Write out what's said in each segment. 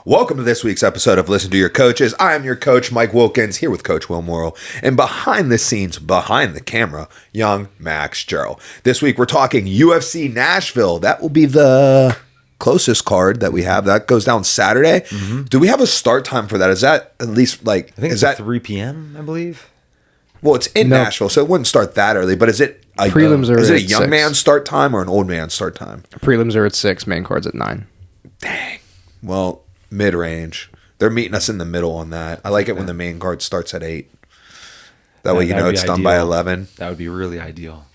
Welcome to this week's episode of Listen to Your Coaches. I am your coach, Mike Wilkins, here with Coach Will Morrow. And behind the scenes, behind the camera, young Max Gerald. This week we're talking UFC Nashville. That will be the closest card that we have. That goes down Saturday. Mm-hmm. Do we have a start time for that? Is that at least like... I think is it's that 3 p.m., I believe. Well, it's in Nashville, so it wouldn't start that early. But is it a, prelims are is it a at young 6. man start time or an old man start time? Prelims are at 6, main card's at 9. Dang. Well, mid-range. They're meeting us in the middle on that. I like it when the main card starts at 8. That way, you know, it's done by 11. That would be really ideal.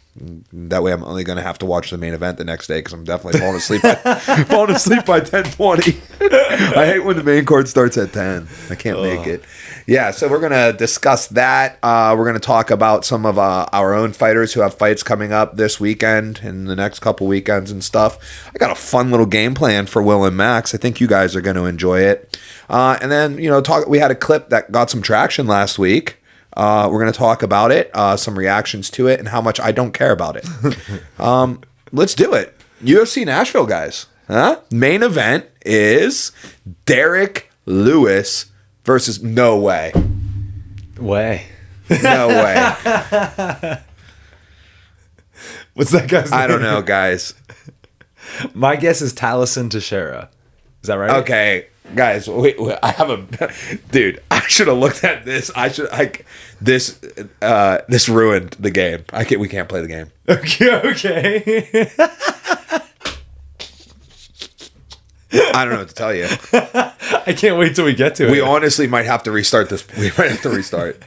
That way, I'm only going to have to watch the main event the next day because I'm definitely falling asleep by 10:20. I hate when the main card starts at 10. I can't make it. Yeah, so we're going to discuss that. We're going to talk about some of our own fighters who have fights coming up this weekend and the next couple weekends and stuff. I got a fun little game plan for Will and Max. I think you guys are going to enjoy it. And then, you know, we had a clip that got some traction last week. We're going to talk about it, some reactions to it, and how much I don't care about it. Let's do it. UFC Nashville, guys. Main event is Derek Lewis versus No Way. No way. What's that guy's name? I don't know, guys. My guess is Taliesin Teixeira. Is that right? Okay, guys. Wait, I have a dude. I should have looked at this. This ruined the game. We can't play the game. Okay. I don't know what to tell you. I can't wait till we get to it. We honestly might have to restart this. We might have to restart.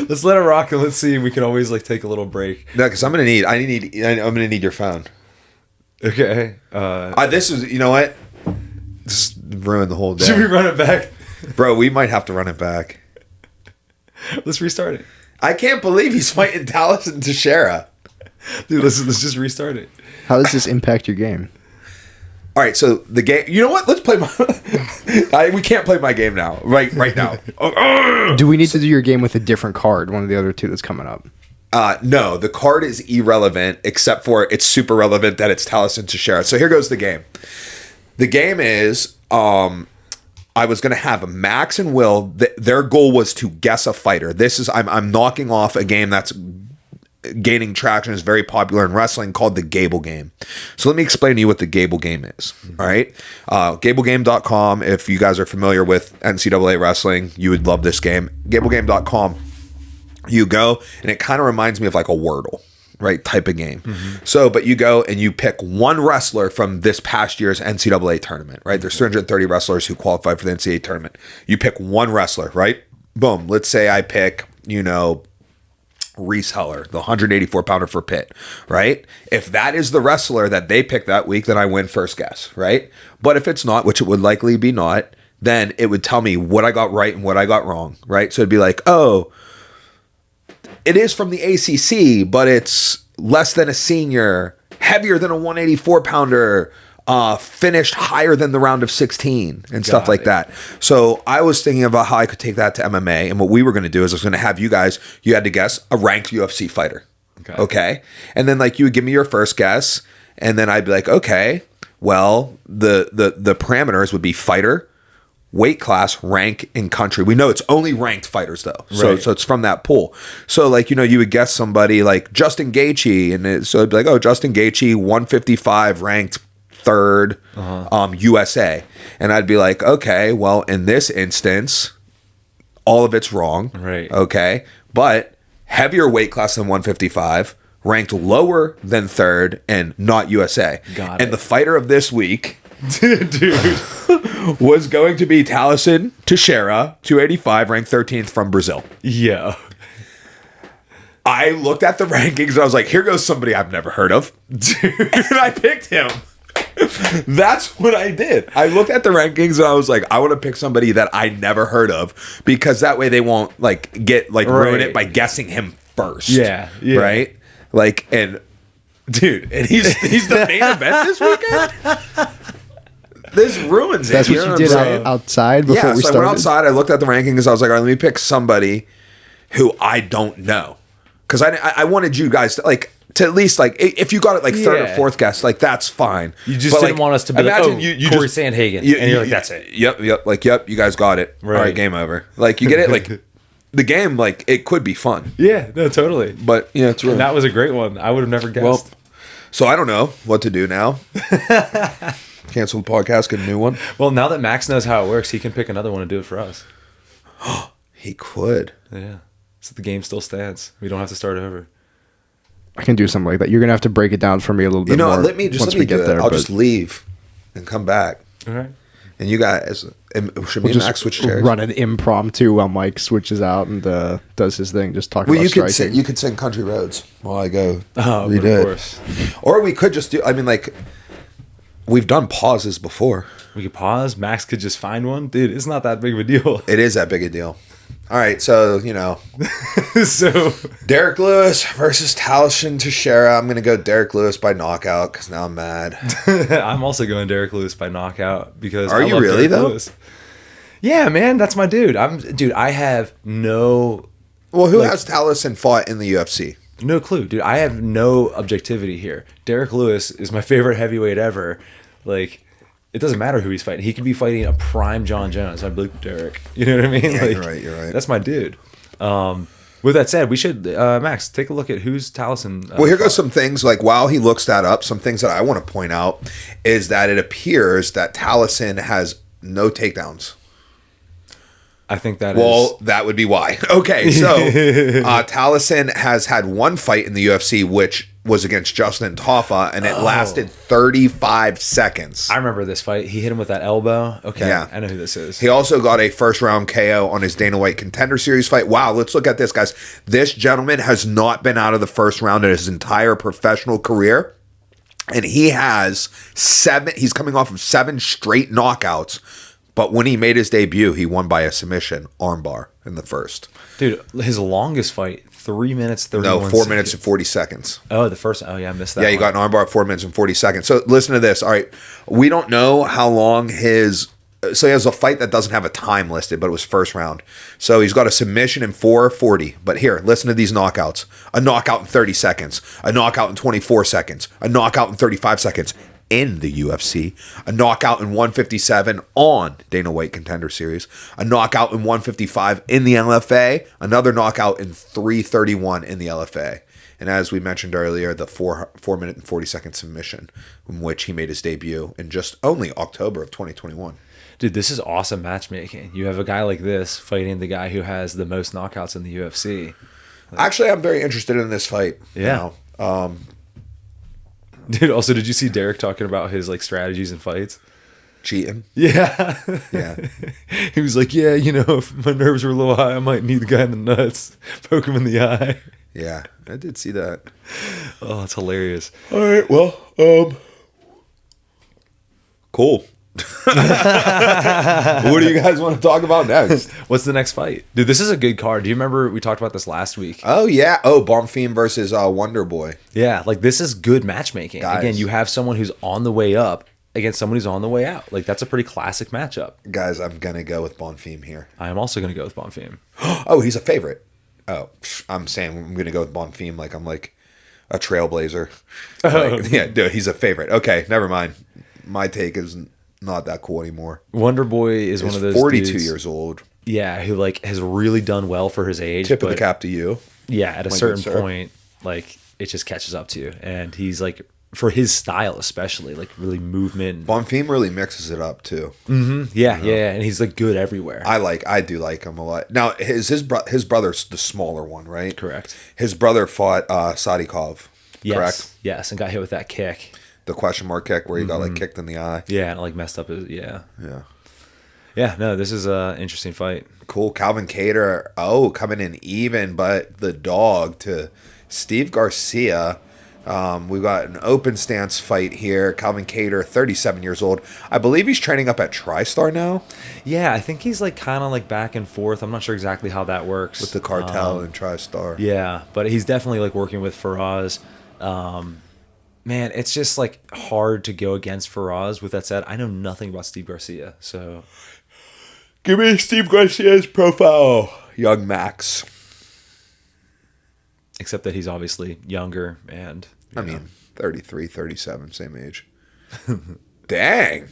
Let's let it rock and let's see. We can always like take a little break. No, because I'm gonna need your phone. Okay. This is, you know what? This ruined the whole day. Should we run it back? Bro, we might have to run it back. Let's restart it. I can't believe he's fighting Taliesin Teixeira. Dude, let's just restart it. How does this impact your game? All right, so the game. You know what? Let's play my. We can't play my game now. Right now. Do we need to do your game with a different card? One of the other two that's coming up. No, the card is irrelevant except for it's super relevant that it's Taliesin Teixeira. So here goes the game. The game is I was going to have Max and Will. Their goal was to guess a fighter. I'm knocking off a game that's gaining traction, is very popular in wrestling, called the Gable game. So let me explain to you what the Gable game is. All right, GableGame.com. If you guys are familiar with NCAA wrestling, you would love this game. GableGame.com. You go, and it kind of reminds me of like a Wordle, right, type of game. Mm-hmm. So, but you go and you pick one wrestler from this past year's NCAA tournament, right? There's 330 wrestlers who qualified for the NCAA tournament. You pick one wrestler, right? Boom. Let's say I pick, Reese Heller, the 184-pounder for Pitt, right? If that is the wrestler that they pick that week, then I win first guess, right? But if it's not, which it would likely be not, then it would tell me what I got right and what I got wrong, right? So it'd be like, oh, it is from the ACC, but it's less than a senior, heavier than a 184-pounder, finished higher than the round of 16 and stuff like that. So I was thinking about how I could take that to MMA. And what we were going to do is I was going to have you guys, you had to guess a ranked UFC fighter. Okay. And then like you would give me your first guess. And then I'd be like, okay, well, the parameters would be fighter, weight class, rank, and country. We know it's only ranked fighters though. So it's from that pool. So like, you would guess somebody like Justin Gaethje. And so it'd be like, oh, Justin Gaethje, 155 ranked third, USA. And I'd be like, okay, well, in this instance, all of it's wrong. Right. Okay. But heavier weight class than 155, ranked lower than third, and not USA. Got it. And the fighter of this week, dude, was going to be Taliesin Teixeira, 285, ranked 13th from Brazil. Yeah. I looked at the rankings and I was like, here goes somebody I've never heard of. Dude, and I picked him. That's what I did. I looked at the rankings and I was like, I want to pick somebody that I never heard of because that way they won't ruin it by guessing him first. Yeah. Right? Like, and dude, and he's the main event this weekend? This ruins it. That's what you did outside before we started? I went outside. I looked at the rankings. I was like, all right, let me pick somebody who I don't know. Because I wanted you guys to, like, to at least like if you got it like third or Yeah. fourth guess, like that's fine. You just But, didn't like, want us to be like, imagine oh, you Corey just Sandhagen, and you're like, that's it. Yep, like yep, you guys got it. Right. All right, game over. Like you get it, like the game, like it could be fun, Yeah, no, totally. but yeah, it's really. And that was a great one. I would have never guessed. Well, so I don't know what to do now. Cancel the podcast, get a new one. Well, now that Max knows how it works, he can pick another one and do it for us. He could. Yeah. So the game still stands. We don't have to start over. I can do something like that. You're gonna have to break it down for me a little bit You know, more. let me once do we get it. there. I'll but just leave and come back, All right. and you guys, and should me we'll and Max switch chairs? run an impromptu while Mike switches out and does his thing. Just talking Well, about you could striking. you could sing Country Roads while I go. Oh, read but of it. course. Or we could just do. I mean, like we've done pauses before. We could pause. Max could just find one. Dude, it's not that big of a deal. It is that big a deal. All right, so So, Derek Lewis versus Taliesin Teixeira. I'm gonna go Derek Lewis by knockout because now I'm mad. I'm also going Derek Lewis by knockout because Are I you love really, Derek though? Lewis. Yeah, man, that's my dude. I have no Well, who has Taliesin fought in the UFC? clue, dude. I have no objectivity here. Derek Lewis is my favorite heavyweight ever. Like, it doesn't matter who he's fighting. He could be fighting a prime John Jones. I'd be like, Derek. You know what I mean? Yeah, Like, you're right. That's my dude. With that said, we should, Max, take a look at who's Taliesin. Well, here goes some things, like while he looks that up, some things that I want to point out is that it appears that Taliesin has no takedowns. I think that Well, that would be why. Okay, so Taliesin has had one fight in the UFC, which was against Justin Toffa, and it lasted 35 seconds. I remember this fight. He hit him with that elbow. Okay, Yeah. I know who this is. He also got a first-round KO on his Dana White Contender Series fight. Wow, let's look at this, guys. This gentleman has not been out of the first round in his entire professional career. And he has he's coming off of 7 straight knockouts. But when he made his debut, he won by a submission armbar in the first. Dude, his longest fight, 3 minutes, 31 No, 4 minutes and 40 seconds. Oh, the first. Oh, yeah, I missed that. Yeah, he got an armbar at 4 minutes and 40 seconds. So listen to this. All right. We don't know how long so he has a fight that doesn't have a time listed, but it was first round. So he's got a submission in 4:40. But here, listen to these knockouts. A knockout in 30 seconds. A knockout in 24 seconds. A knockout in 35 seconds in the UFC. A knockout in 157 on Dana White Contender Series. A knockout in 155 in the LFA. Another knockout in 331 in the LFA. And as we mentioned earlier, the 4 minute and 40 second submission in which he made his debut in just only October of 2021. Dude, this is awesome matchmaking. You have a guy like this fighting the guy who has the most knockouts in the UFC. Actually, I'm very interested in this fight. Yeah. Dude, also, did you see Derek talking about his like strategies and fights? Cheating. Yeah. Yeah. He was like, yeah, if my nerves were a little high, I might knee the guy in the nuts, poke him in the eye. Yeah, I did see that. Oh, it's hilarious. All right, well, cool. What do you guys want to talk about next? What's the next fight? Dude, this is a good card. Do you remember we talked about this last week? Oh, yeah. Oh, Bonfim versus Wonderboy. Yeah, like this is good matchmaking. Guys. Again, you have someone who's on the way up against someone who's on the way out. Like that's a pretty classic matchup. Guys, I'm going to go with Bonfim here. I am also going to go with Bonfim. Oh, he's a favorite. Oh, I'm saying I'm going to go with Bonfim like I'm like a trailblazer. Like, yeah, dude, he's a favorite. Okay, never mind. My take is not that cool anymore. Wonderboy is one of those 42 dudes, years old. yeah, who like has really done well for his age. Tip of the but cap to you. yeah, at a my certain good sir. point, like it just catches up to you, and he's like for his style especially, like really movement. Bonfim really mixes it up too. Yeah, and he's like good everywhere. I do like him a lot. Now his brother's the smaller one, right? Correct. His brother fought Sadikov. Yes, Correct. yes, and got hit with that kick. The question mark kick where he got like kicked in the eye. Yeah, and it, like messed up his Yeah. Yeah, no, this is a interesting fight. Cool. Calvin Kattar. Oh, coming in even, but the dog to Steve Garcia. We've got an open stance fight here. Calvin Kattar, 37 years old. I believe he's training up at TriStar now Yeah, I think he's like kind of like back and forth. I'm not sure exactly how that works with the cartel and TriStar. Yeah, but he's definitely like working with Faraz. Man, it's just like hard to go against Faraz. With that said, I know nothing about Steve Garcia, so Give me Steve Garcia's profile. Young Max. Except that he's obviously younger and I mean, 33, 37, same age. Dang.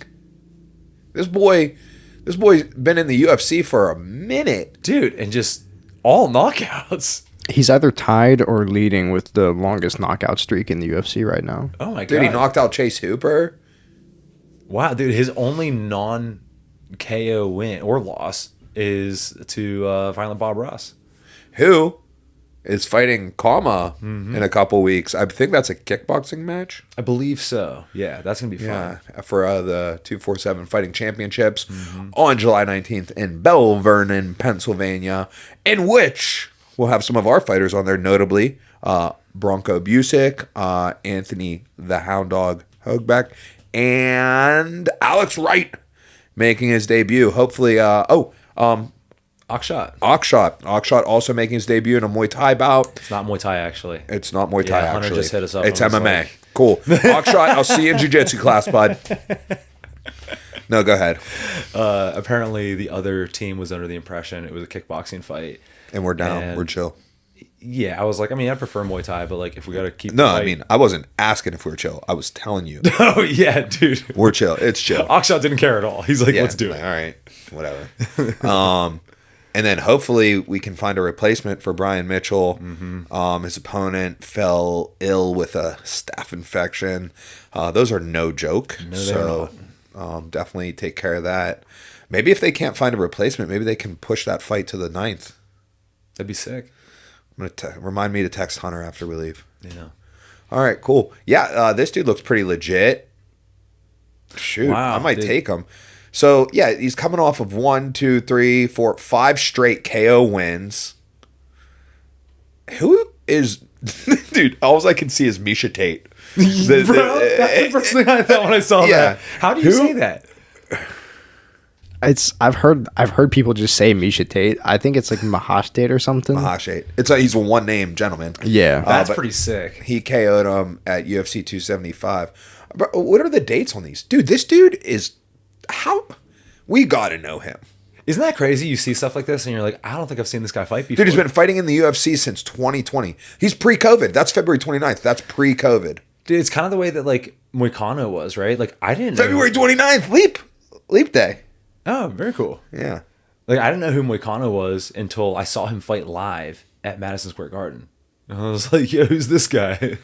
This boy's been in the UFC for a minute. dude, and just all knockouts. He's either tied or leading with the longest knockout streak in the UFC right now. Oh my god. Dude, he knocked out Chase Hooper. Wow, dude, his only non-KO win or loss is to Violent Bob Ross. Who is fighting Kama in a couple weeks. I think that's a kickboxing match. I believe so. Yeah, that's going to be fun. Yeah, for the 247 Fighting Championships on July 19th in Belle Vernon, Pennsylvania, in which we'll have some of our fighters on there, notably Bronco Busick, Anthony the Hound Dog Hogbeck, and Alex Wright making his debut. Hopefully, Akshat. Akshat also making his debut in a Muay Thai bout. It's not Muay Thai, actually. It's not Muay Thai, Hunter actually. just hit us up It's and was MMA. like- Cool. Akshat, I'll see you in jiu-jitsu class, bud. No, go ahead. Apparently, the other team was under the impression it was a kickboxing fight. And we're down. And- We're chill. Yeah, I was like, I mean, I prefer Muay Thai, but like, if we got to keep No, the I fight- mean, I wasn't asking if we were chill. I was telling you. Oh, yeah, dude. We're chill. It's chill. Akshat didn't care at all. He's like, Yeah, let's do like, it. all right. Whatever. And then hopefully we can find a replacement for Brian Mitchell. His opponent fell ill with a staph infection. Those are no joke. No, they're So definitely take care of that. Maybe if they can't find a replacement, maybe they can push that fight to the 9th. That'd be sick. I'm gonna remind me to text Hunter after we leave. Yeah. All right, cool. Yeah, this dude looks pretty legit. Shoot, Wow, I might dude. take him. So yeah, he's coming off of 1, 2, 3, 4, 5 straight KO wins. Who is, dude? All I can see is Misha Tate. Bro, that's the first thing I thought when I saw Yeah. that. How do you Who? say that? I've heard people just say Misha Tate. I think it's like Mahash Tate or something. Mahash Tate. He's a one name gentleman. Yeah. That's but pretty sick. He KO'd him at UFC 275. Bro, what are the dates on these? Dude, this dude is how we gotta know him. Isn't that crazy? You see stuff like this and you're like, I don't think I've seen this guy fight before. Dude, he's been fighting in the UFC since 2020. He's pre-COVID. That's February 29th. That's pre-COVID. Dude, it's kind of the way that like Moicano was, right? Like I didn't know. February 29th, leap day. Oh, very cool. Yeah. Like I didn't know who Moicano was until I saw him fight live at Madison Square Garden. And I was like, yo, who's this guy?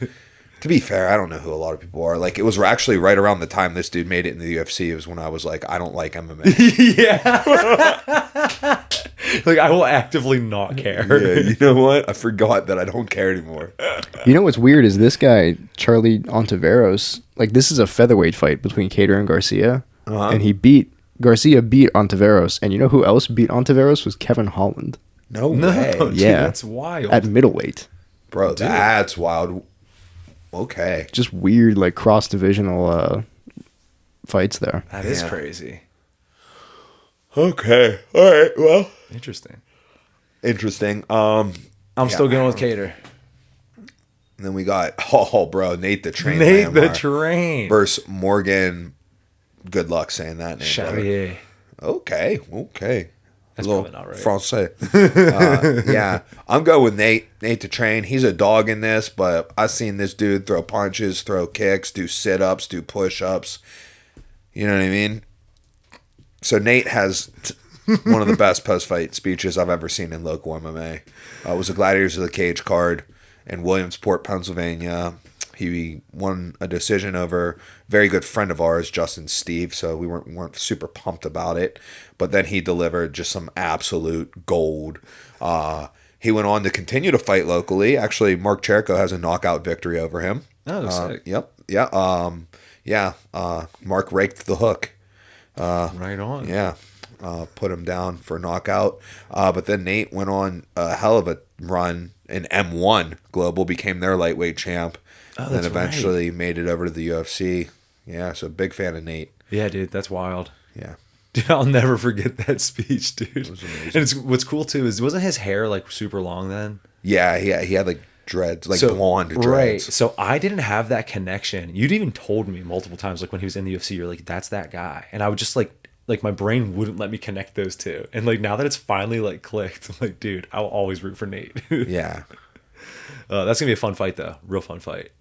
To be fair, I don't know who a lot of people are. Like, it was actually right around the time this dude made it in the UFC. It was when I was like, I don't like MMA. Yeah. Like I will actively not care. Yeah, you know what? I forgot that I don't care anymore. You know what's weird is this guy, Charlie Ontiveros, like this is a featherweight fight between Kattar and Garcia. And Garcia beat Ontiveros. And you know who else beat Ontiveros was Kevin Holland No No, way. dude, Yeah. that's wild. at middleweight. Bro, that's wild. Okay. Just weird, like cross-divisional fights there. That is Yeah. crazy. Okay. All right. Well, Interesting. interesting. I'm still going with Kattar. And then we got, bro, Nate the Train. Nate the Lamar Train. versus Morgan. Good luck saying that name. brother. Charrier. Okay. That's A little probably not right. Francais. Yeah. I'm going with Nate the Train. He's a dog in this, but I've seen this dude throw punches, throw kicks, do sit-ups, do push-ups. You know what I mean? So Nate has one of the best post-fight speeches I've ever seen in local MMA. It was a Gladiators of the Cage card in Williamsport, Pennsylvania. He won a decision over a very good friend of ours, Justin Steve, so we weren't super pumped about it. But then he delivered just some absolute gold. He went on to continue to fight locally. Actually, Mark Cherko has a knockout victory over him. Oh, sick. Yep. Yeah. Mark raked the hook. Right on. Yeah. Put him down for a knockout. But then Nate went on a hell of a run in M1 Global, became their lightweight champ. And then that's eventually made it over to the UFC. Yeah, so big fan of Nate. Yeah, dude, that's wild. Yeah. Dude, I'll never forget that speech, dude. It was amazing. And what's cool too is wasn't his hair like super long then? Yeah, he had like dreads, like blonde dreads. Right. So I didn't have that connection. You'd even told me multiple times, like when he was in the UFC, you're like, that's that guy. And I would just like my brain wouldn't let me connect those two. And like now that it's finally like clicked, I'm like, dude, I'll always root for Nate. Yeah. That's gonna be a fun fight, though. Real fun fight.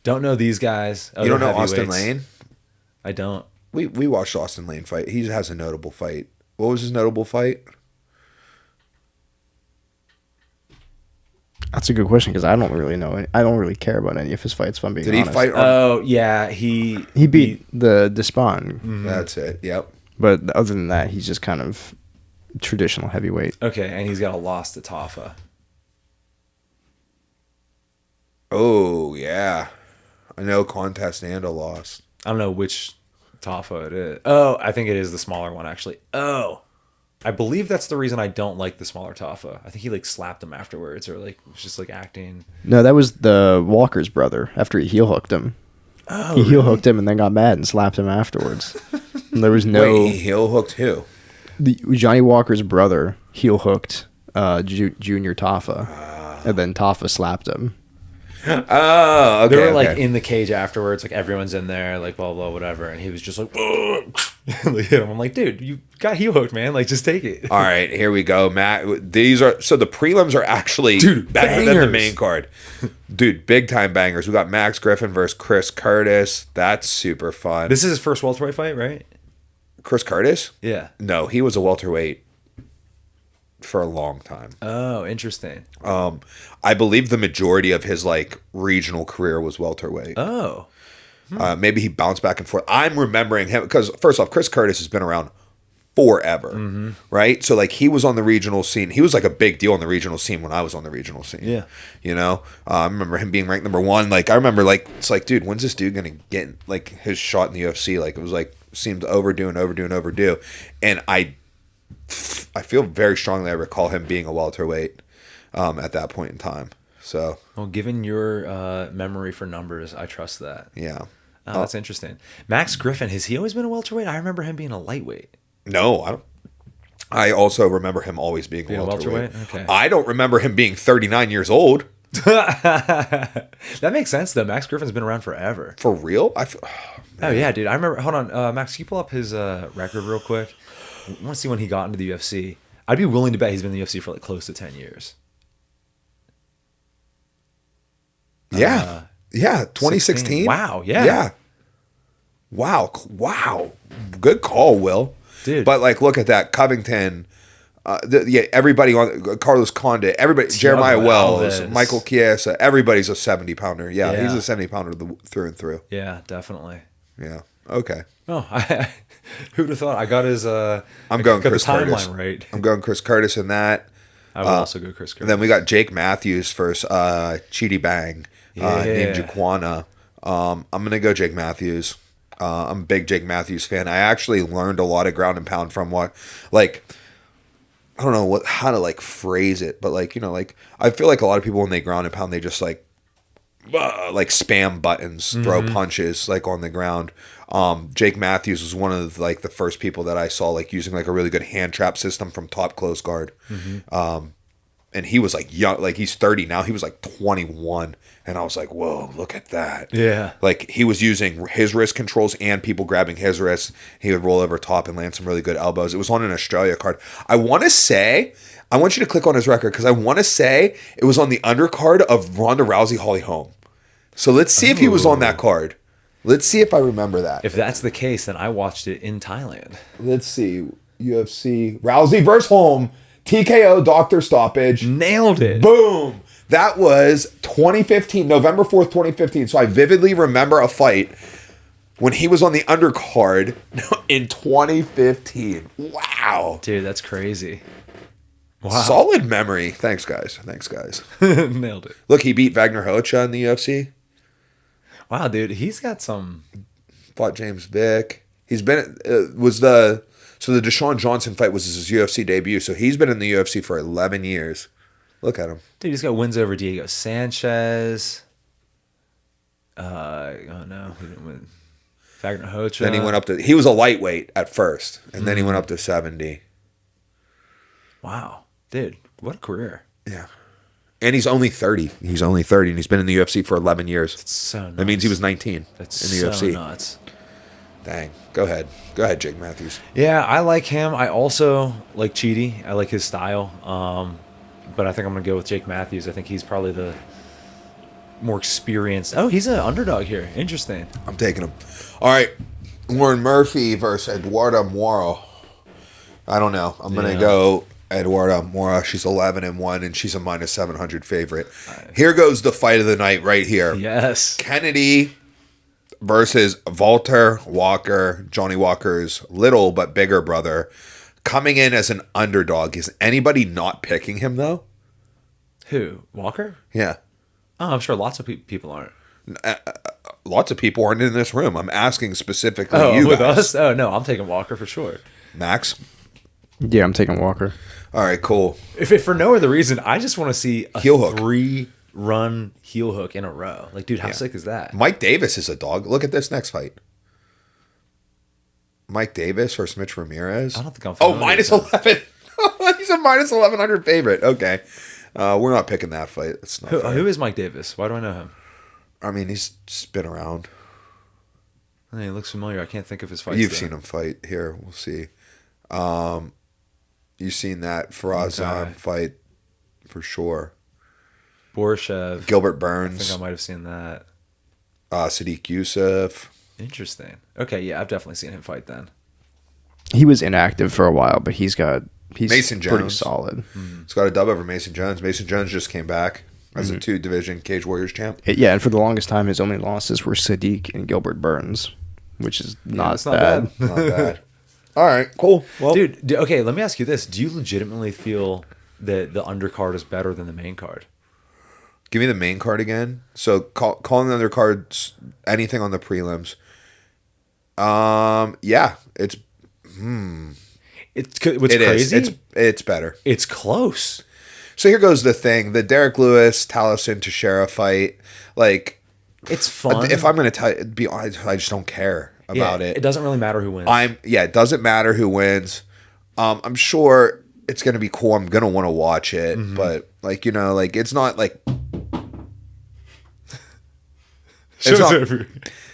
Don't know these guys. You don't know Austin heavyweights. Lane? I don't. We watched Austin Lane fight. He has a notable fight. What was his notable fight? That's a good question because I don't really know. I don't really care about any of his fights. If I'm being Did he honest. fight on? Oh yeah, he Beat the Despawn, That's it. Yep. but other than that, he's just kind of traditional heavyweight. Okay, and he's got a loss to Tafa. Oh yeah, a no contest and a loss. I don't know which Tafa it is. Oh, I think it is the smaller one actually. Oh, I believe that's the reason I don't like the smaller Tafa. I think he like slapped him afterwards, or like was just like acting. No, that was the Walker's brother after he heel hooked him. Oh, He heel hooked him and then got mad and slapped him afterwards. And there was no Wait, he heel hooked who? Johnny Walker's brother heel hooked Junior Tafa, and then Tafa slapped him. Oh, okay. They were like okay. in the cage afterwards, like everyone's in there, like blah blah whatever, and he was just like, like hit him. I'm like, dude, you got heel hooked, man. Like, just take it. All right, here we go, Matt. These are so the prelims are actually better than the main card, dude. Big time bangers. We got Max Griffin versus Chris Curtis. That's super fun. This is his first welterweight fight, right? Chris Curtis? Yeah. No, he was a welterweight for a long time. Oh, interesting. I believe the majority of his like regional career was welterweight. Oh, Maybe he bounced back and forth. I'm remembering him because first off, Chris Curtis has been around forever, right? So like he was on the regional scene. He was like a big deal on the regional scene when I was on the regional scene. Yeah. You know, I remember him being ranked number 1. Like I remember like it's like, dude, when's this dude gonna get like his shot in the UFC? Like it was like seemed overdue. And I feel very strongly I recall him being a welterweight at that point in time. So well, given your memory for numbers, I trust that. yeah. Oh, that's interesting. Max Griffin, has he always been a welterweight? I remember him being a lightweight. No, I don't. I also remember him always being a a welterweight. welterweight? Okay. I don't remember him being 39 years old. That makes sense, though. Max Griffin's been around forever. For real? Oh, yeah, dude. I remember. Hold on. Max, can you pull up his record real quick? I want to see when he got into the UFC. I'd be willing to bet he's been in the UFC for like close to 10 years. Yeah. Yeah. 2016. 16. Wow. Yeah. Yeah. Wow. Good call, Will. Dude. But like, look at that. Covington. Everybody on Carlos Condit, everybody, Jeremiah Wells, Alves. Michael Chiesa, everybody's a 70 pounder. Yeah, Yeah. he's a 70 pounder through and through. Yeah, definitely. Yeah. Okay. Oh, who'd have thought? I got his. I'm I going got Chris the timeline Curtis. right. I'm going Chris Curtis in that. I would also go Chris Curtis. And then we got Jake Matthews versus Chidi Bang, named Jaquana. I'm going to go Jake Matthews. I'm a big Jake Matthews fan. I actually learned a lot of ground and pound from what, like, I don't know how to like phrase it, but like, you know, like I feel like a lot of people when they ground and pound, they just like spam buttons, throw punches like on the ground. Jake Matthews was one of like the first people that I saw like using like a really good hand trap system from Top Close Guard. And he was like young, like he's 30 now. He was like 21. And I was like, whoa, look at that. Yeah. Like he was using his wrist controls and people grabbing his wrists. He would roll over top and land some really good elbows. It was on an Australia card. I want you to click on his record because I want to say it was on the undercard of Ronda Rousey Holly Holm. So let's see if he was on that card. Let's see if I remember that. If that's the case, then I watched it in Thailand. Let's see. UFC Rousey versus Holm. TKO doctor stoppage. Nailed it. Boom. That was 2015, November 4th, 2015. So I vividly remember a fight when he was on the undercard in 2015. Wow. Dude, that's crazy. Wow. Solid memory. Thanks, guys. Nailed it. Look, he beat Wagner Hocha in the UFC. Wow, dude. He's got some... Fought James Vick. He's been... So the Deshaun Johnson fight was his UFC debut. So he's been in the UFC for 11 years. Look at him. Dude, he's got wins over Diego Sanchez. Oh, no. He didn't win. Wagner Hocha. Then he went up to... He was a lightweight at first. And then he went up to 70. Wow. Dude, what a career. Yeah. And he's only 30. And he's been in the UFC for 11 years. It's so nuts. That means he was 19 That's in the so UFC. nuts. Dang. Go ahead, Jake Matthews. Yeah, I like him. I also like Chidi. I like his style. but I think I'm going to go with Jake Matthews. I think he's probably the more experienced. Oh, he's an underdog here. Interesting. I'm taking him. All right. Lauren Murphy versus Eduarda Mora. I don't know. I'm going to go Eduarda Mora. She's 11-1, and she's a minus 700 favorite. Here goes the fight of the night right here. Yes. Kennedy versus Walter Walker, Johnny Walker's little but bigger brother, coming in as an underdog. Is anybody not picking him, though? Who? Walker? Yeah. Oh, I'm sure lots of people aren't. Lots of people aren't in this room. I'm asking specifically you with guys. us? Oh, no, I'm taking Walker for sure. Max? Yeah, I'm taking Walker. All right, cool. If for no other reason, I just want to see a Heel hook. 3-run heel hook in a row. Like, dude, how sick is that? Mike Davis is a dog. Look at this next fight. Mike Davis versus Mitch Ramirez. I don't think I'm Oh, familiar minus with 11. He's a minus 1,100 favorite. Okay. We're not picking that fight. It's not fair. Who is Mike Davis? Why do I know him? I mean, he's just been around. He looks familiar. I can't think of his fights. You've seen him fight. Here, we'll see. You've seen that Farazan fight for sure. Borishev. Gilbert I Burns. think I might have seen that. Sadiq Youssef. Interesting. Okay, yeah, I've definitely seen him fight then. He was inactive for a while, but he's Mason pretty Jones. solid. He's got a dub over Mason Jones. Mason Jones just came back as a 2-division Cage Warriors champ. Yeah, and for the longest time, his only losses were Sadiq and Gilbert Burns, which is not it's not bad. Not bad. All right, cool. Well, Dude, okay, let me ask you this. Do you legitimately feel that the undercard is better than the main card? give me the main card again. So calling the undercards anything on the prelims. Yeah, it's what's crazy. It's better. It's close. So here goes the thing: the Derek Lewis Taliesin Teixeira fight. Like, It's fun. If I'm going to tell you, be honest, I just don't care about it. It doesn't really matter who wins. It doesn't matter who wins. I'm sure it's going to be cool. I'm going to want to watch it, but it's not like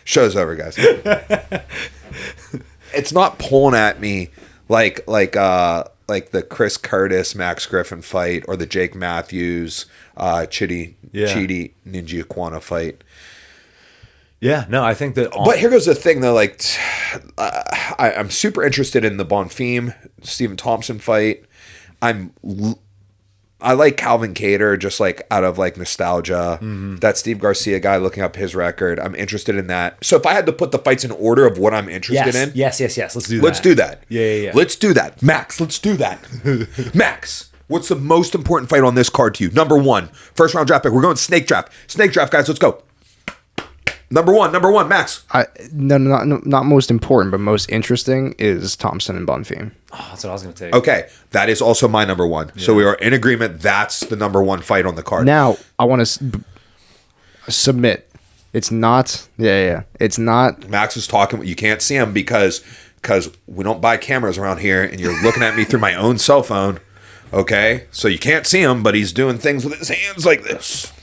Show's over, guys. It's not pulling at me like the Chris Curtis Max Griffin fight or the Jake Matthews Chidi Ninja Aquana fight. Yeah, no, I think that. But here goes the thing, though. Like, I'm super interested in the Bonfim Stephen Thompson fight. I like Calvin Kattar just like out of like nostalgia. Mm-hmm. That Steve Garcia guy, looking up his record, I'm interested in that. So if I had to put the fights in order of what I'm interested in, yes, let's do that. Let's do that. Yeah. Let's do that, Max. Let's do that, Max. What's the most important fight on this card to you? Number one, first round draft pick. We're going snake draft, guys. Let's go. Number one, Max. Not most important, but most interesting is Thompson and Bonfim. Oh, that's what I was going to take. Okay, that is also my number one. Yeah. So we are in agreement. That's the number one fight on the card. Now I want to submit. It's not. Yeah. It's not. Max is talking. You can't see him because we don't buy cameras around here, and you're looking at me through my own cell phone. Okay, so you can't see him, but he's doing things with his hands like this.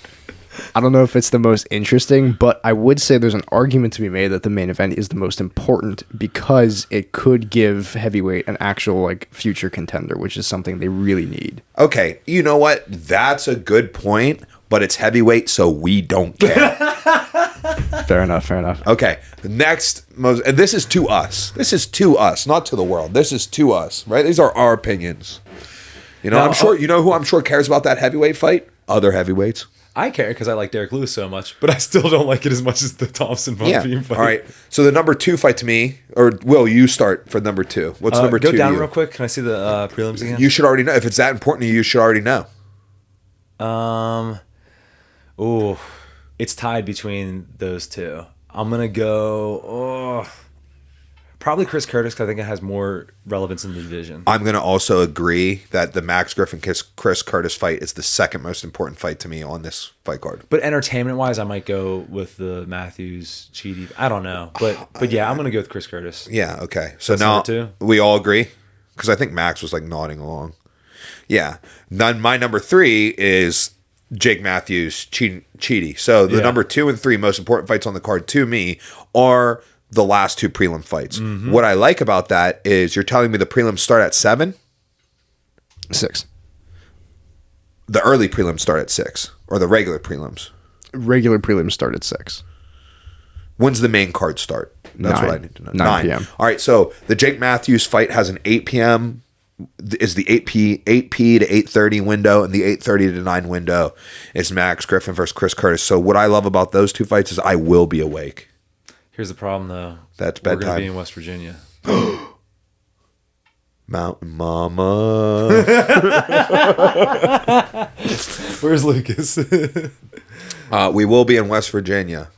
I don't know if it's the most interesting, but I would say there's an argument to be made that the main event is the most important because it could give heavyweight an actual like future contender, which is something they really need. Okay, you know what? That's a good point, but it's heavyweight, so we don't care. Fair enough. Okay, the next and this is to us. This is to us, not to the world. This is to us, right? These are our opinions. I'm sure who I'm sure cares about that heavyweight fight? Other heavyweights. I care because I like Derek Lewis so much, but I still don't like it as much as the Thompson Bonfim fight. All right. So the number two fight to me, or Will, you start for number two. What's number two? Go down real quick. Can I see the prelims again? You should already know. If it's that important to you, you should already know. It's tied between those two. I'm gonna go. Probably Chris Curtis, because I think it has more relevance in the division. I'm going to also agree that the Max Griffin Chris Curtis fight is the second most important fight to me on this fight card. But entertainment-wise, I might go with the Matthews Chidi. I don't know, but yeah, I'm going to go with Chris Curtis. Yeah. Okay. So now we all agree, because I think Max was like nodding along. Yeah. My number three is Jake Matthews Chidi. So the number 2 and 3 most important fights on the card to me are the last two prelim fights. Mm-hmm. What I like about that is you're telling me the prelims start at 7? 6. the early prelims start at 6, or the regular prelims. Regular prelims start at 6. When's the main card start? That's 9. what I need to know. 9 p.m. All right, so the Jake Matthews fight has an 8 p.m. is the 8p to 8:30 window, and the 8:30 to 9 window is Max Griffin versus Chris Curtis. So what I love about those two fights is I will be awake. Here's the problem, though. That's We're going to bedtime. be in West Virginia. Mountain Mama. Where's Lucas? We will be in West Virginia.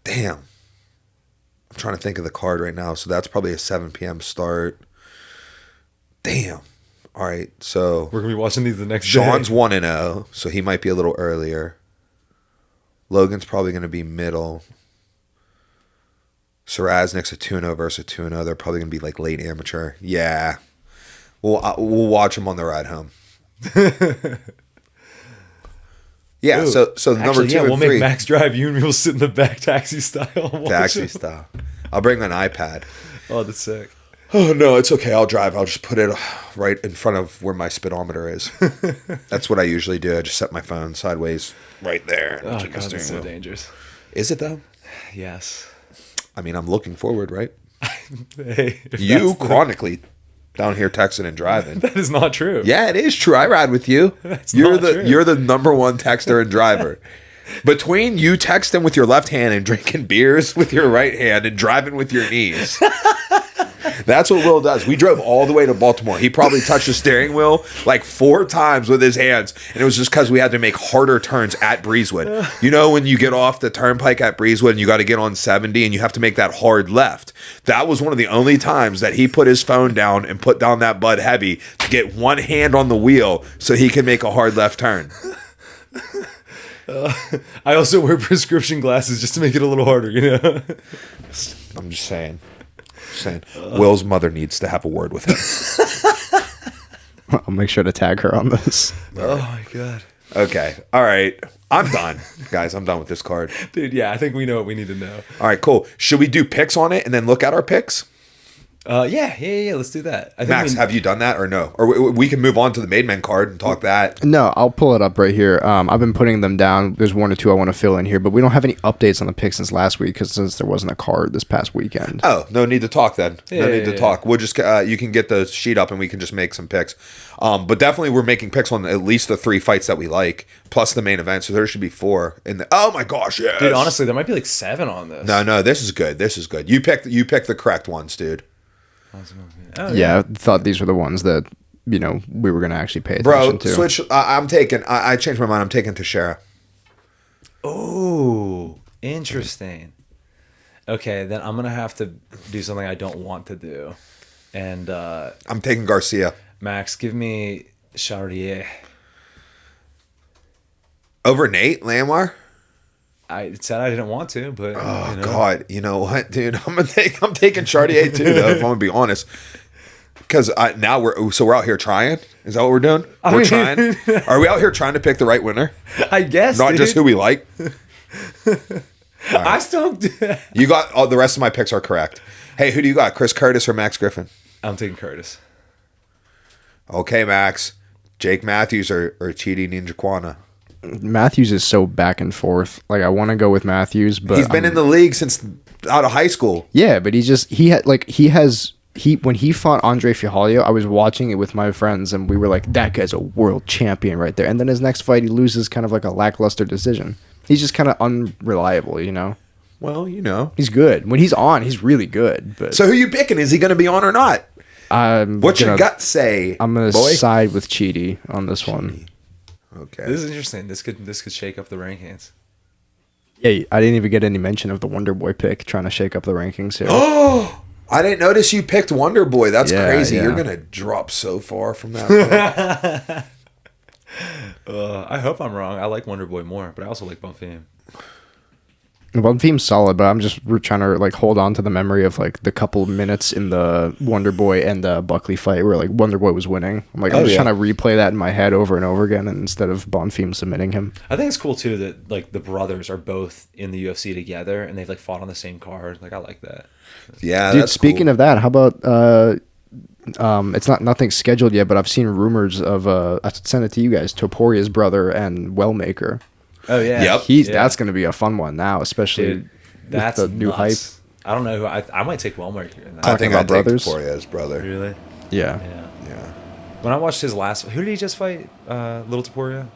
Damn. I'm trying to think of the card right now. So that's probably a 7 p.m. start. Damn. All right. So We're going to be watching these the next Sean's day. 1-0, so he might be a little earlier. Logan's probably going to be middle. Saraznik's a 2-0 versus a 2-0. They're probably going to be like late amateur. Yeah. We'll watch them on the ride home. Yeah, Ooh, so actually, number 2 and we'll 3. make Max drive. You and me will sit in the back taxi style. and watch Taxi him. style. I'll bring an iPad. Oh, that's sick. Oh, no, it's okay. I'll drive. I'll just put it right in front of where my speedometer is. That's what I usually do. I just set my phone sideways right there. Oh, Check my God, steering that's so wheel. dangerous. Is it, though? Yes. I mean, I'm looking forward, right? Hey, if You that's the- chronically down here texting and driving. That is not true. Yeah, it is true. I ride with you. That's You're not the true. you're the number one texter and driver. Between you texting with your left hand and drinking beers with your right hand and driving with your knees. That's what Will does. We drove all the way to Baltimore. He probably touched the steering wheel like 4 times with his hands. And it was just because we had to make harder turns at Breezewood. You know, when you get off the turnpike at Breezewood and you got to get on 70 and you have to make that hard left. That was one of the only times that he put his phone down and put down that Bud Heavy to get one hand on the wheel so he could make a hard left turn. I also wear prescription glasses just to make it a little harder, you know? I'm just saying. Will's mother needs to have a word with him. I'll make sure to tag her on this. Oh, my God. Okay. All right. I'm done. Guys, I'm done with this card. Dude, yeah, I think we know what we need to know. All right, cool. Should we do picks on it and then look at our picks? Yeah, let's do that. I think Max, have you done that or no? Or we can move on to the MadeMen card and talk that. No, I'll pull it up right here. I've been putting them down. There's 1 or 2 I want to fill in here, but we don't have any updates on the picks since last week since there wasn't a card this past weekend. Oh, no need to talk then. No need to Yeah. talk. We'll just you can get the sheet up and we can just make some picks. But definitely we're making picks on at least the 3 fights that we like, plus the main event. So there should be 4 in the. Oh my gosh, yes. Dude, honestly, there might be like 7 on this. No, this is good. This is good. You picked the correct ones, dude. Oh, Yeah, I thought these were the ones that, we were going to actually pay attention Bro, to. switch. I'm taking. I changed my mind. I'm taking Teixeira. Oh, interesting. Okay, then I'm going to have to do something I don't want to do. And I'm taking Garcia. Max, give me Charrier. Over Nate Lamar? I said I didn't want to, but Oh God, you know what, dude? I'm taking Chartier too, though. If I'm gonna be honest, because now we're out here trying. Is that what we're doing? We're trying. Are we out here trying to pick the right winner, I guess not dude. just who we like? I still. You got all the rest of my picks are correct. Hey, who do you got? Chris Curtis or Max Griffin? I'm taking Curtis. Okay, Max. Jake Matthews or Chidi Ninjakwana. Matthews is so back and forth. Like, I want to go with Matthews, but He's been in the league since out of high school. Yeah, but when he fought Andre Fialho, I was watching it with my friends, and we were like, that guy's a world champion right there. And then his next fight, he loses kind of like a lackluster decision. He's just kind of unreliable, Well, He's good. When he's on, he's really good. But So who you picking? Is he going to be on or not? What's your gonna- gut say? I'm going to boy? side with Chidi on this one. Okay. This is interesting. This could shake up the rankings. Yeah, I didn't even get any mention of the Wonderboy pick trying to shake up the rankings here. Oh, I didn't notice you picked Wonderboy. That's Yeah, crazy. yeah. You're gonna drop so far from that. I hope I'm wrong. I like Wonderboy more, but I also like Bonfim. Bonfim's solid, but I'm just trying to hold on to the memory of the couple minutes in the Wonderboy and the Buckley fight where Wonderboy was winning. I'm I'm just trying to replay that in my head over and over again, and instead of Bonfim submitting him. I think it's cool too that the brothers are both in the UFC together and they've fought on the same card. I like that. Yeah, Dude, that's speaking cool. of that, how about it's not nothing scheduled yet, but I've seen rumors of I sent it to you guys, Toporia's brother and Wellmaker. Oh yeah. Yep. That's going to be a fun one now, especially Dude, that's with the new nuts. I don't know who I might take Wellmaker in that. I think about I'd take brothers? Toporia's brother. Really? hype. Yeah. Yeah. When I watched his last, who did he just fight? Little Topuria.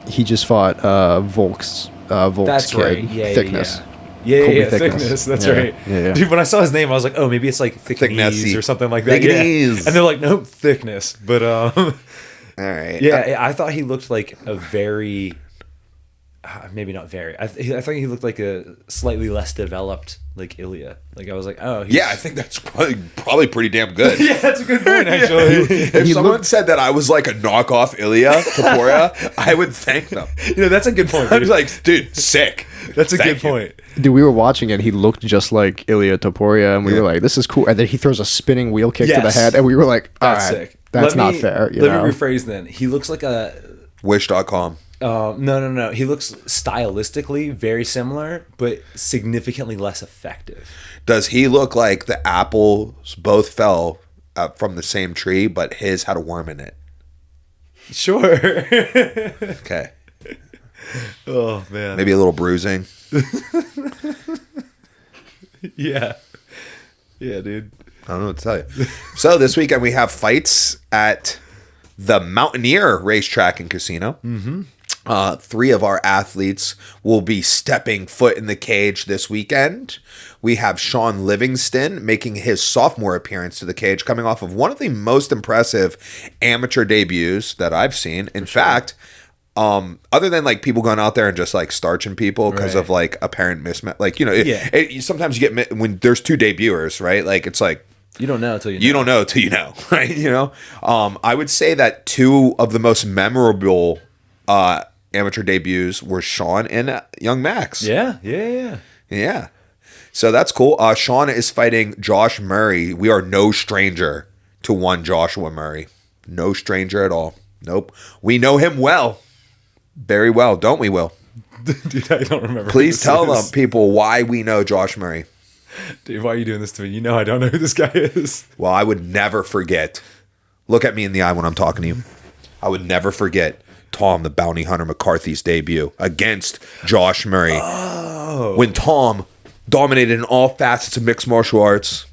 He just fought Volk's That's kid, right. Yeah, Thickness. Yeah, Colby Thickness. That's Yeah. right. Yeah. Dude, when I saw his name, I was like, oh, maybe it's like Thicknessy. Thickness or something like that. Thickness. Yeah. And they're like, nope, Thickness. But All right. yeah, I thought he looked like a very, maybe not very. I think he looked like a slightly less developed like Ilya. Like I was like, oh, Yeah, I think that's probably pretty damn good. yeah, that's a good point actually. If someone said that I was like a knockoff Ilya Topuria, I would thank them. That's a good point. I'd be Dude. like, dude, sick. That's a Thank good you. point. Dude, we were watching it. He looked just like Ilya Topuria, and we were like, "This is cool." And then he throws a spinning wheel kick to the Yes. head, and we were like, "All That's right, sick. that's Let not me- fair." You Let know? me rephrase then. He looks like a Wish.com. no. He looks stylistically very similar, but significantly less effective. Does he look like the apples both fell from the same tree, but his had a worm in it? Sure. Okay. Oh man. Maybe a little bruising. Yeah. Yeah, dude. I don't know what to tell you. So this weekend we have fights at the Mountaineer Racetrack and Casino. Mm-hmm. 3 of our athletes will be stepping foot in the cage this weekend. We have Sean Livingston making his sophomore appearance to the cage, coming off of one of the most impressive amateur debuts that I've seen. In fact, other than like people going out there and just like starching people because Right. of like apparent mismatch, like, you know, Yeah. sometimes you get when there's 2 debuters, right? Like it's like, You don't know until you know. you don't know till you know, right? You know, I would say that 2 of the most memorable amateur debuts were Sean and Young Max. Yeah. Yeah. So that's cool. Sean is fighting Josh Murray. We are no stranger to one Joshua Murray. No stranger at all. Nope. We know him well. Very well, don't we, Will? Dude, I don't remember. Please who tell this them, is. people, why we know Josh Murray. Dude, why are you doing this to me? You know I don't know who this guy is. Well, I would never forget. Look at me in the eye when I'm talking to you. I would never forget Tom, the bounty hunter McCarthy's debut against Josh Murray. Oh. When Tom dominated in all facets of mixed martial arts,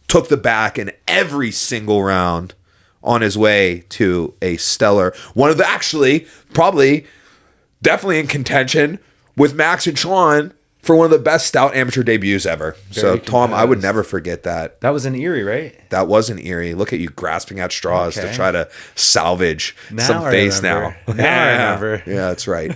took the back in every single round on his way to a stellar, one of the actually, probably, definitely in contention with Max and Sean for one of the best stout amateur debuts ever. So, Tom, I would never forget that. That was in Erie, right? That wasn't eerie. Look at you grasping at straws to Okay. try to salvage some I face remember. now. Now I remember. Yeah, that's right.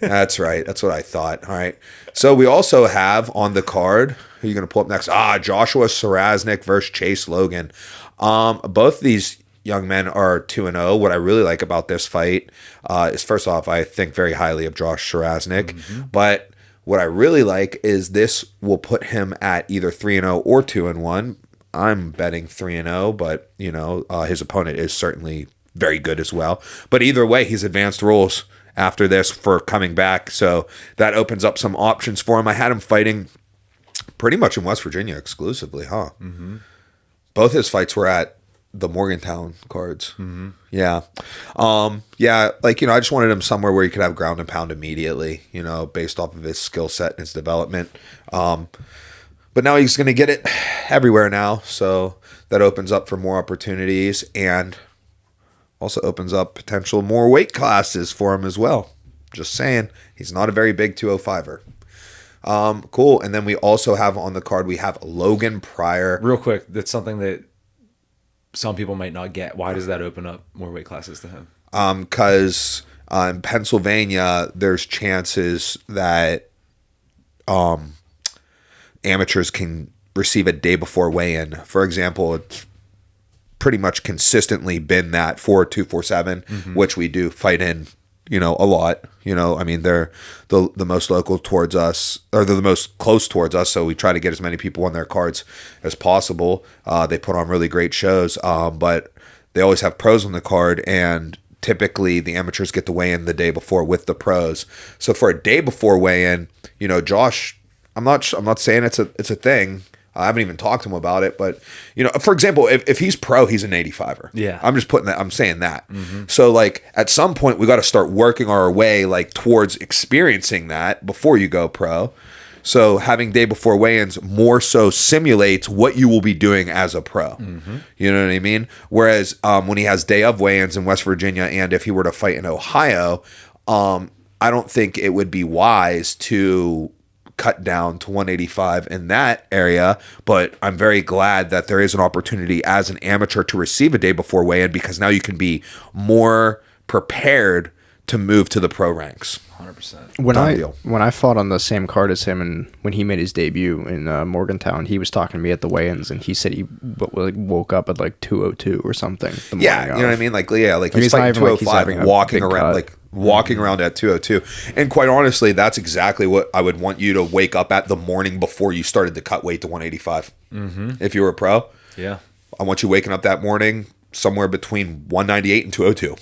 That's right. That's what I thought. All right. So we also have on the card, who are you going to pull up next? Joshua Sarasnik versus Chase Logan. Both these young men are 2-0. What I really like about this fight is, first off, I think very highly of Josh Sarasnik, but what I really like is this will put him at either 3-0 or 2-1. I'm betting 3-0, but you know, his opponent is certainly very good as well. But either way, he's advanced rules after this for coming back, so that opens up some options for him. I had him fighting pretty much in West Virginia exclusively, huh? Mm-hmm. Both his fights were at the Morgantown cards. Mm-hmm. Yeah. Yeah, like, you know, I just wanted him somewhere where he could have ground and pound immediately, you know, based off of his skill set and his development. But now he's going to get it everywhere now, so that opens up for more opportunities and also opens up potential more weight classes for him as well. Just saying, he's not a very big 205er. Cool. And then we also have on the card, we have Logan Pryor. Real quick, that's something that some people might not get. Why does that open up more weight classes to him? Because in Pennsylvania, there's chances that amateurs can receive a day before weigh-in. For example, it's pretty much consistently been that 4.247, which we do fight in, you know, a lot. You know, I mean, they're the most local towards us, or they're the most close towards us, so we try to get as many people on their cards as possible. They put on really great shows, but they always have pros on the card, and typically the amateurs get to weigh in the day before with the pros. So for a day before weigh-in, you know, Josh, I'm not saying it's a thing. I haven't even talked to him about it, but for example, if he's pro, he's an 85er. Yeah. I'm saying that. So like at some point we got to start working our way like towards experiencing that before you go pro. So having day before weigh-ins more so simulates what you will be doing as a pro. You know what I mean? Whereas when he has day of weigh-ins in West Virginia, and if he were to fight in Ohio, I don't think it would be wise to cut down to 185 in that area, but I'm very glad that there is an opportunity as an amateur to receive a day before weigh-in, because now you can be more prepared to move to the pro ranks. 100%. When I fought on the same card as him, and when he made his debut in Morgantown, he was talking to me at the weigh-ins, and he said he woke up at like 202 or something. Yeah, you know what I mean? Like he's fighting 205, walking around at 202. And quite honestly, that's exactly what I would want you to wake up at the morning before you started to cut weight to 185. If you were a pro. Yeah. I want you waking up that morning somewhere between 198 and 202,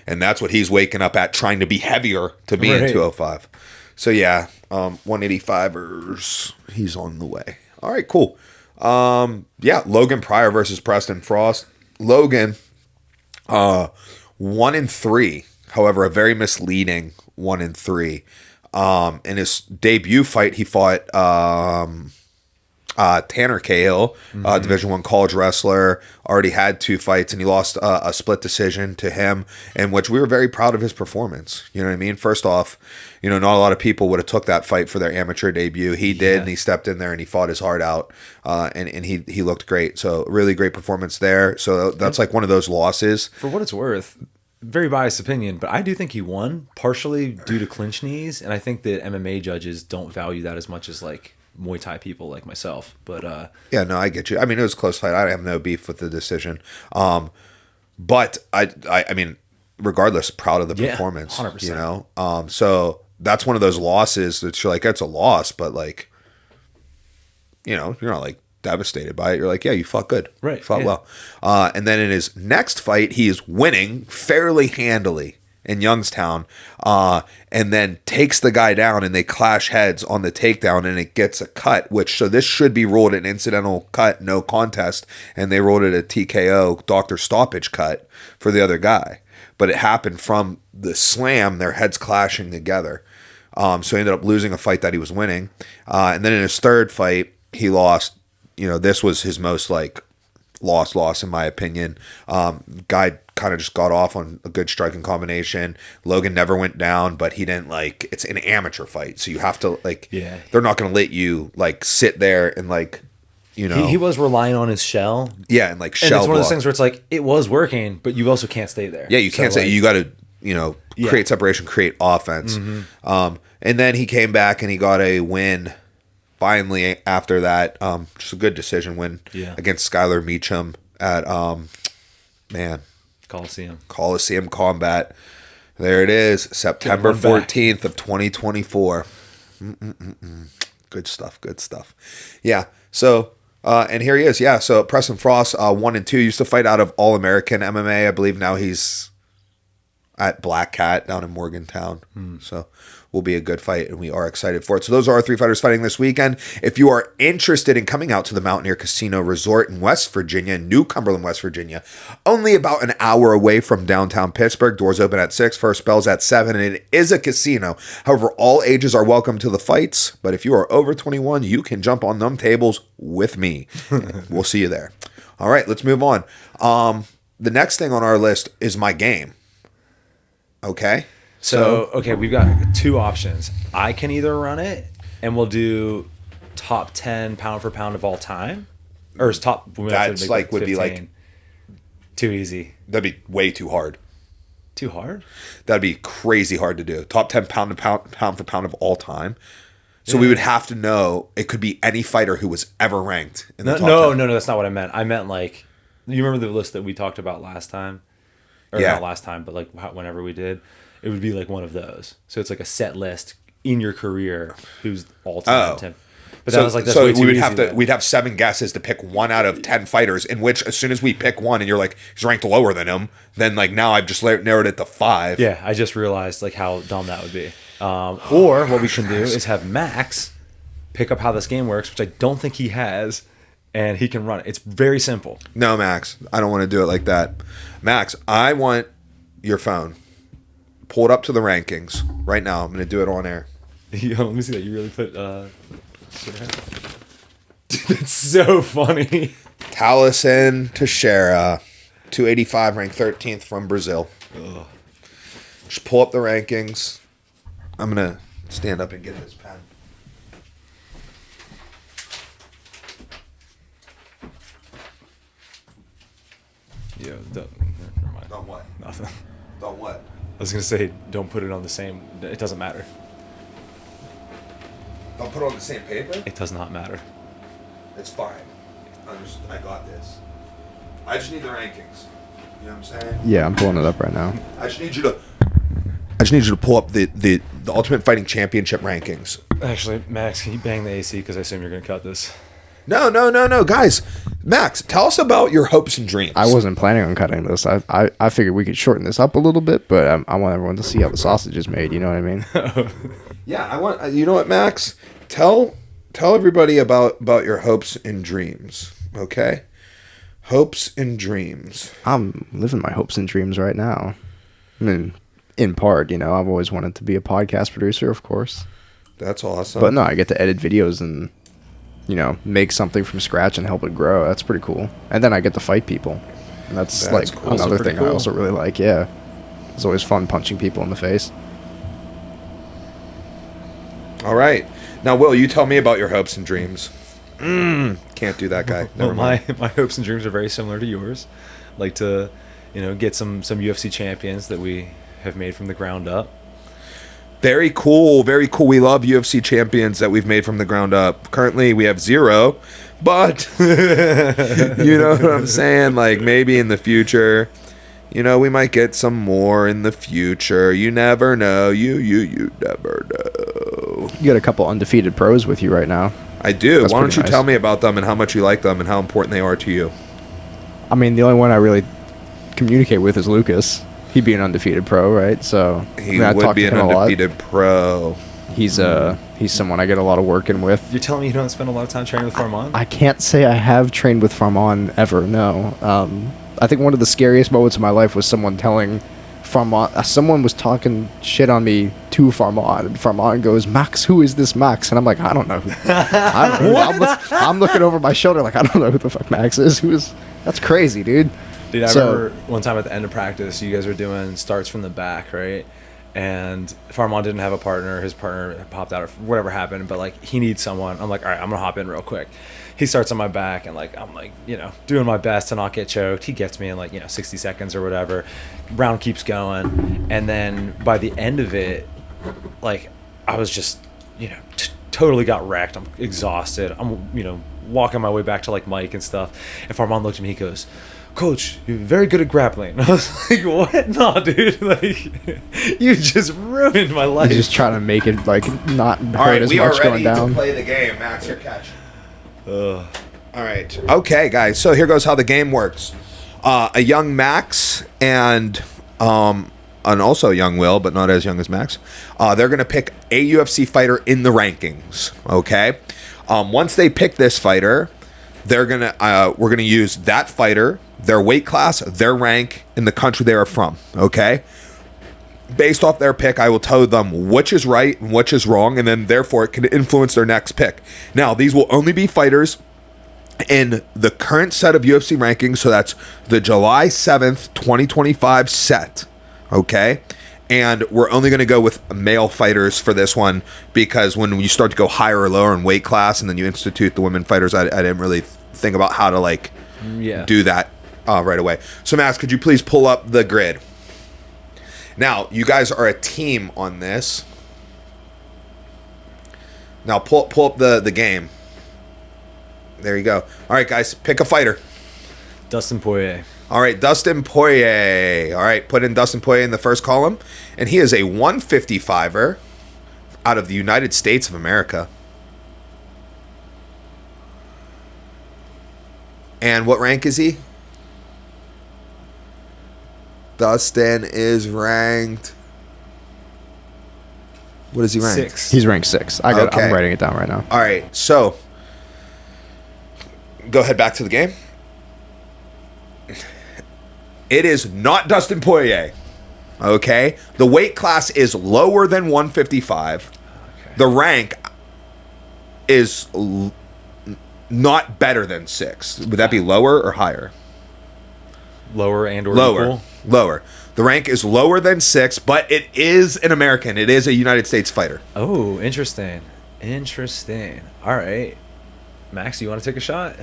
and that's what he's waking up at, trying to be heavier to be in 205. So yeah, 185ers, he's on the way. All right, cool. Logan Pryor versus Preston Frost. Logan, 1-3. However, a very misleading 1-3. In his debut fight, he fought Tanner Cahill, Division I college wrestler, already had 2 fights, and he lost a split decision to him, in which we were very proud of his performance. You know what I mean? First off, not a lot of people would have took that fight for their amateur debut. He did, and he stepped in there and he fought his heart out, and he looked great. So really great performance there. So that's like one of those losses. For what it's worth, very biased opinion, but I do think he won partially due to clinch knees, and I think that MMA judges don't value that as much as like Muay Thai people like myself. But yeah, no, I get you. I mean, it was a close fight. I have no beef with the decision. But I mean, regardless, proud of the performance. 100%. So that's one of those losses that you're like, it's a loss, but like, you're not like devastated by it. You're like, yeah, you fought good. Right. You fought well. And then in his next fight, he is winning fairly handily in Youngstown, and then takes the guy down, and they clash heads on the takedown, and it gets a cut, so this should be ruled an incidental cut, no contest, and they ruled it a TKO, doctor stoppage cut for the other guy. But it happened from the slam, their heads clashing together. So he ended up losing a fight that he was winning. And then in his third fight, he lost. This was his most like loss in my opinion. Guy kind of just got off on a good striking combination. Logan never went down, but he didn't it's an amateur fight, so you have to they're not going to let you sit there and he was relying on his shell. Yeah, and shell. And it's one of those things where it's like it was working, but you also can't stay there. Yeah, you can't say you got to create separation, create offense. And then he came back and he got a win finally after that. Just a good decision win against Skylar Meacham at Coliseum Combat. There it is, September 14th of 2024. Good stuff. Yeah. So and here he is. Yeah. So Preston Frost, 1-2, used to fight out of All American MMA. I believe now he's at Black Cat down in Morgantown. So will be a good fight, and we are excited for it. So those are our 3 fighters fighting this weekend. If you are interested in coming out to the Mountaineer Casino Resort in West Virginia, New Cumberland, West Virginia, only about an hour away from downtown Pittsburgh. Doors open at 6, first bell's at 7, and it is a casino. However, all ages are welcome to the fights, but if you are over 21, you can jump on them tables with me. We'll see you there. All right, let's move on. The next thing on our list is my game. Okay? So, we've got 2 options. I can either run it, and we'll do top 10 pound for pound of all time, or is top. That's would be too easy. That'd be way too hard. Too hard? That'd be crazy hard to do. Top 10 pound for pound of all time. So we would have to know it could be any fighter who was ever ranked in the top 10. No, that's not what I meant. I meant you remember the list that we talked about last time, or not last time, but whenever we did. It would be one of those. So it's a set list in your career who's all time 10. But that was that's way too easy. We'd have 7 guesses to pick 1 out of 10 fighters, in which as soon as we pick one and you're like, he's ranked lower than him, then now I've just narrowed it to 5. Yeah, I just realized how dumb that would be. Or what we can do is have Max pick up how this game works, which I don't think he has, and he can run it. It's very simple. No, Max, I don't want to do it like that. Max, I want your phone. Pull it up to the rankings right now. I'm going to do it on air. Yo, let me see that. You really put... Dude, that's so funny. Talison Teixeira, 285, ranked 13th from Brazil. Ugh. Just pull up the rankings. I'm going to stand up and get this pen. Yo, never mind. Don't what? Nothing. Don't what? I was going to say, don't put it on the same... It doesn't matter. Don't put it on the same paper? It does not matter. It's fine. I got this. I just need the rankings. You know what I'm saying? Yeah, I'm pulling it up right now. I just need you to pull up the Ultimate Fighting Championship rankings. Actually, Max, can you bang the AC? Because I assume you're going to cut this. No, guys. Max, tell us about your hopes and dreams. I wasn't planning on cutting this. I figured we could shorten this up a little bit, but I want everyone to see how the sausage is made. You know what I mean? Yeah, I want. You know what, Max? Tell everybody about your hopes and dreams. Okay, hopes and dreams. I'm living my hopes and dreams right now. I mean, in part, I've always wanted to be a podcast producer, of course. That's awesome. But no, I get to edit videos and make something from scratch and help it grow. That's pretty cool. And then I get to fight people. And that's like cool. another thing cool. I also really like. Yeah. It's always fun punching people in the face. All right. Now, Will, you tell me about your hopes and dreams. Can't do that guy. Never Well, mind. my hopes and dreams are very similar to yours. Like to, get some UFC champions that we have made from the ground up. Very cool. Very cool. We love UFC champions that we've made from the ground up. Currently, we have 0, but you know what I'm saying? Like, maybe in the future, we might get some more in the future. You never know. You never know. You got a couple undefeated pros with you right now. I do. That's Why don't pretty you nice. tell me about them and how much you like them and how important they are to you? I mean, the only one I really communicate with is Lucas. He'd be an undefeated pro, right? So He I would talk be to an him a lot. undefeated pro. He's someone I get a lot of work in with. You're telling me you don't spend a lot of time training with Farman? I can't say I have trained with Farman ever. No. I think one of the scariest moments of my life was someone telling Farman. Someone was talking shit on me to Farman, and Farman goes, "Max, who is this Max?" And I'm like, I don't know. I don't know. I'm looking over my shoulder like I don't know who the fuck Max is. That's crazy, dude. Dude, I remember one time at the end of practice, you guys were doing starts from the back, right? And Farman didn't have a partner. His partner popped out or whatever happened, but like he needs someone. I'm like, all right, I'm gonna hop in real quick. He starts on my back and like I'm like, doing my best to not get choked. He gets me in like 60 seconds or whatever. Round keeps going, and then by the end of it, like I was just totally got wrecked. I'm exhausted. I'm walking my way back to like Mike and stuff. And Farman looked at me. He goes, "Coach, you're very good at grappling." And I was like, "What? No, dude. Like, you just ruined my life." He's just trying to make it like not hurt All right, as we are much ready going down. to play the game. Max, your catch. All right. Okay, guys. So here goes how the game works. A young Max and also young Will, but not as young as Max. They're gonna pick a UFC fighter in the rankings. Okay. Once they pick this fighter, we're gonna use that fighter, their weight class, their rank, and the country they are from. Okay. Based off their pick, I will tell them which is right and which is wrong, and then therefore it can influence their next pick. Now, these will only be fighters in the current set of UFC rankings, so that's the July 7th, 2025 set, okay? And we're only going to go with male fighters for this one because when you start to go higher or lower in weight class and then you institute the women fighters, I didn't really think about how to, do that right away. So, Max, could you please pull up the grid? Now, you guys are a team on this. Now, pull up the game. There you go. All right, guys, pick a fighter. Dustin Poirier. All right, Dustin Poirier. All right, put in Dustin Poirier in the first column. And he is a 155er out of the United States of America. And what rank is he? Dustin is ranked What is he ranked? 6. He's ranked 6. Okay. I'm writing it down right now. All right, so go ahead back to the game. It is not Dustin Poirier. Okay? The weight class is lower than 155. Okay. The rank is not better than 6. Would that be lower or higher? Lower and or Lower. equal? Lower. The rank is lower than 6, but it is an American. It is a United States fighter. Oh, interesting. Interesting. All right. Max, you want to take a shot?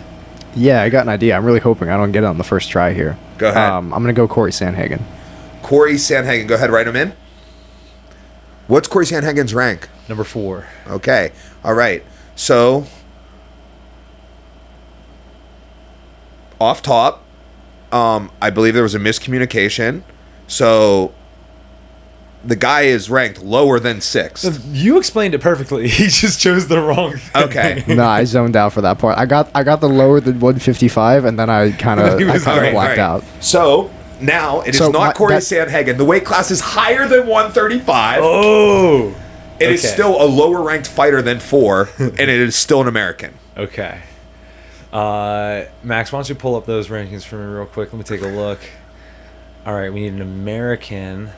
Yeah, I got an idea. I'm really hoping I don't get it on the first try here. Go ahead. I'm going to go Corey Sandhagen. Corey Sandhagen. Go ahead, write him in. What's Corey Sandhagen's rank? Number 4. Okay. All right. So, off top, I believe there was a miscommunication. So, the guy is ranked lower than 6. You explained it perfectly. He just chose the wrong thing. Okay. No, I zoned out for that part. I got the lower than 155, and then I kind of blacked out. So, now it is So not Corey that- Sandhagen. The weight class is higher than 135. Oh. It is still a lower ranked fighter than 4, and it is still an American. Okay. Max, why don't you pull up those rankings for me real quick? Let me take a look. All right, we need an American.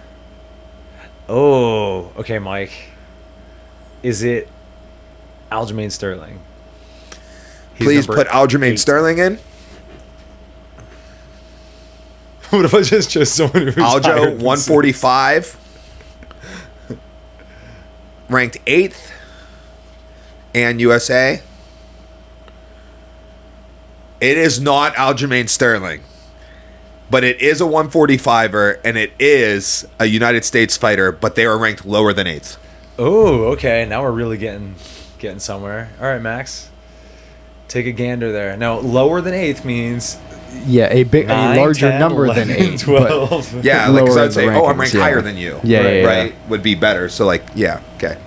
Oh, okay, Mike. Is it Aljamain Sterling? He's Please number put Aljamain 8. Sterling in. What if I just chose someone who's higher Aljo, than 145. Ranked 8th. And USA. It is not Aljamain Sterling. But it is a 145er, and it is a United States fighter, but they are ranked lower than 8th. Oh, okay. Now we're really getting somewhere. All right, Max. Take a gander there. Now, lower than 8th means Yeah, a 9, larger 10, number 11, than 8. 12. Yeah, like, because Lower I would say, the oh, I'm rankings, ranked yeah. higher than you. Yeah, yeah, Right? Would be better. So, like, yeah, okay.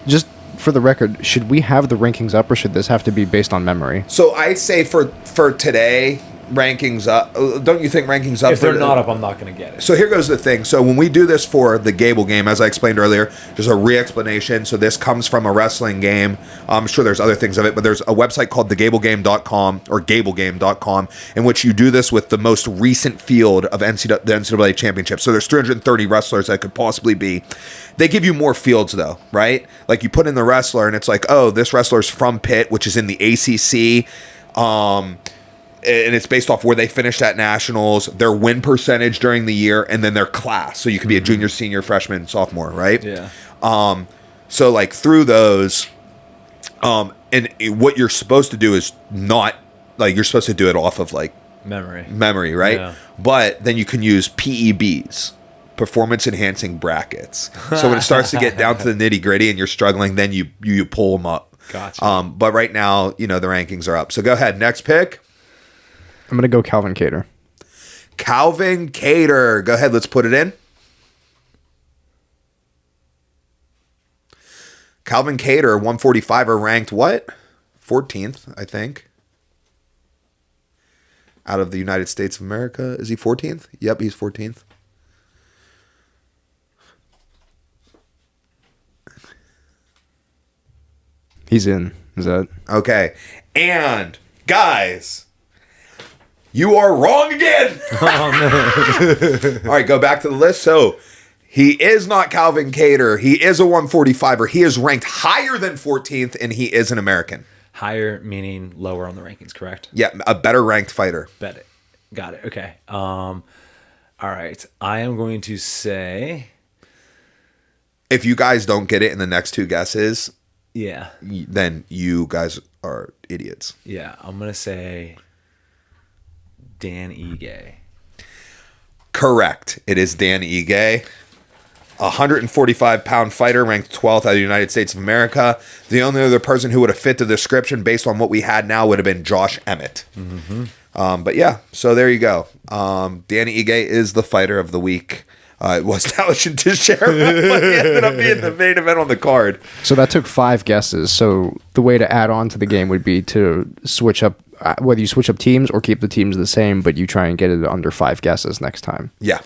Just for the record, should we have the rankings up, or should this have to be based on memory? So, I'd say for today, rankings up. Don't you think rankings up? If they're not up, I'm not going to get it. So here goes the thing. So when we do this for the Gable game, as I explained earlier, there's a re-explanation. So this comes from a wrestling game. I'm sure there's other things of it, but there's a website called thegablegame.com or gablegame.com in which you do this with the most recent field of the NCAA championship. So there's 330 wrestlers that could possibly be. They give you more fields though, right? Like you put in the wrestler and it's like, oh, this wrestler's from Pitt, which is in the ACC. And it's based off where they finished at nationals, their win percentage during the year, and then their class. So you could be a junior, senior, freshman, sophomore, right? Yeah. So like through those, and what you're supposed to do is not like you're supposed to do it off of like memory, right? Yeah. But then you can use PEBs, performance enhancing brackets. So when it starts to get down to the nitty gritty and you're struggling, then you pull them up. Gotcha. But right now, the rankings are up. So go ahead, next pick. I'm going to go Calvin Kattar. Calvin Kattar. Go ahead, let's put it in. Calvin Kattar, 145 are ranked what? 14th, I think. Out of the United States of America. Is he 14th? Yep, he's 14th. He's in. Is that? Okay. And, guys, you are wrong again. Oh, All right, go back to the list. So he is not Calvin Kattar. He is a 145er. He is ranked higher than 14th, and he is an American. Higher meaning lower on the rankings, correct? Yeah, a better ranked fighter. Bet it. Got it. Okay. All right. I am going to say, If you guys don't get it in the next two guesses, yeah. then you guys are idiots. Yeah. I'm going to say Dan Ige. Correct. It is Dan Ige. 145-pound fighter, ranked 12th out of the United States of America. The only other person who would have fit the description based on what we had now would have been Josh Emmett. Mm-hmm. But yeah, so there you go. Danny Ige is the fighter of the week. It was Teixeira, but he ended up being the main event on the card. So that took 5 guesses. So the way to add on to the game would be to switch up, whether you switch up teams or keep the teams the same, but you try and get it under 5 guesses next time. Yeah.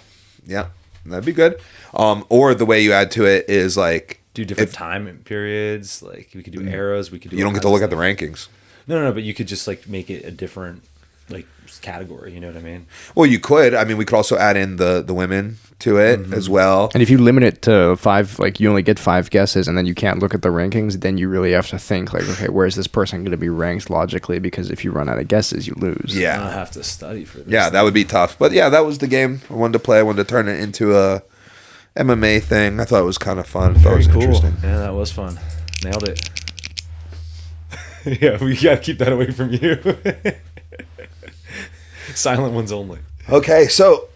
That'd be good. Or the way you add to it is like do different time periods. Like we could do arrows. We could do. You don't get to look at the rankings. No, but you could just like make it a different like category. You know what I mean? Well, you could. I mean, we could also add in the women to it as well. And if you limit it to 5, like you only get 5 guesses, and then you can't look at the rankings, then you really have to think like, okay, where is this person going to be ranked logically? Because if you run out of guesses, you lose. Yeah, I have to study for this. Yeah, that would be tough. But yeah, that was the game I wanted to play. I wanted to turn it into a MMA thing. I thought it was kind of fun. I thought it was interesting. Yeah, that was fun. Nailed it. Yeah, we gotta keep that away from you. Silent ones only. Okay, so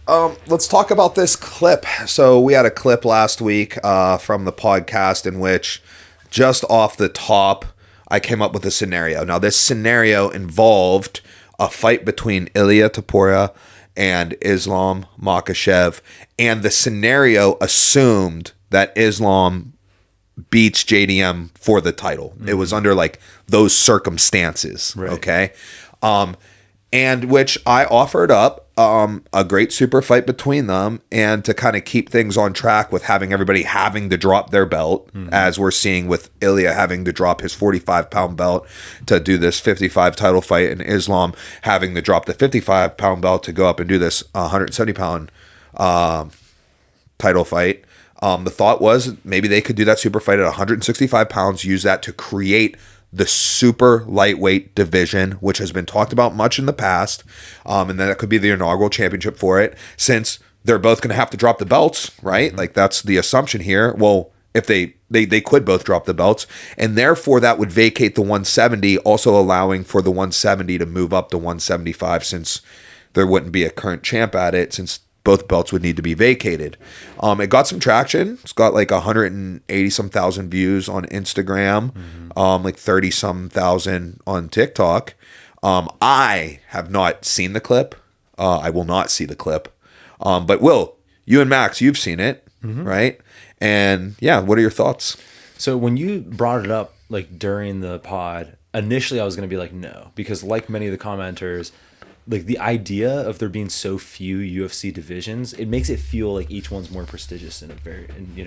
let's talk about this clip. So we had a clip last week from the podcast in which, just off the top, I came up with a scenario. Now, this scenario involved a fight between Ilia Topuria and Islam Makhachev, and the scenario assumed that Islam beats JDM for the title. Mm-hmm. It was under like those circumstances, right. Okay? And which I offered up a great super fight between them, and to kind of keep things on track with having everybody having to drop their belt, as we're seeing with Ilia having to drop his 45-pound belt to do this 55 title fight, and Islam having to drop the 55-pound belt to go up and do this 170-pound title fight. The thought was maybe they could do that super fight at 165 pounds, use that to create the super lightweight division, which has been talked about much in the past, and then that could be the inaugural championship for it, since they're both going to have to drop the belts, right? Mm-hmm. Like that's the assumption here. Well, if they could both drop the belts, and therefore that would vacate the 170, also allowing for the 170 to move up to 175, since there wouldn't be a current champ at it, since both belts would need to be vacated. It got some traction. It's got like 180 some thousand views on Instagram, like 30 some thousand on TikTok. I have not seen the clip. I will not see the clip. But Will, you and Max, you've seen it, right? And yeah, what are your thoughts? So when you brought it up like during the pod, initially I was going to be like, no, because like many of the commenters, like the idea of there being so few UFC divisions, it makes it feel like each one's more prestigious in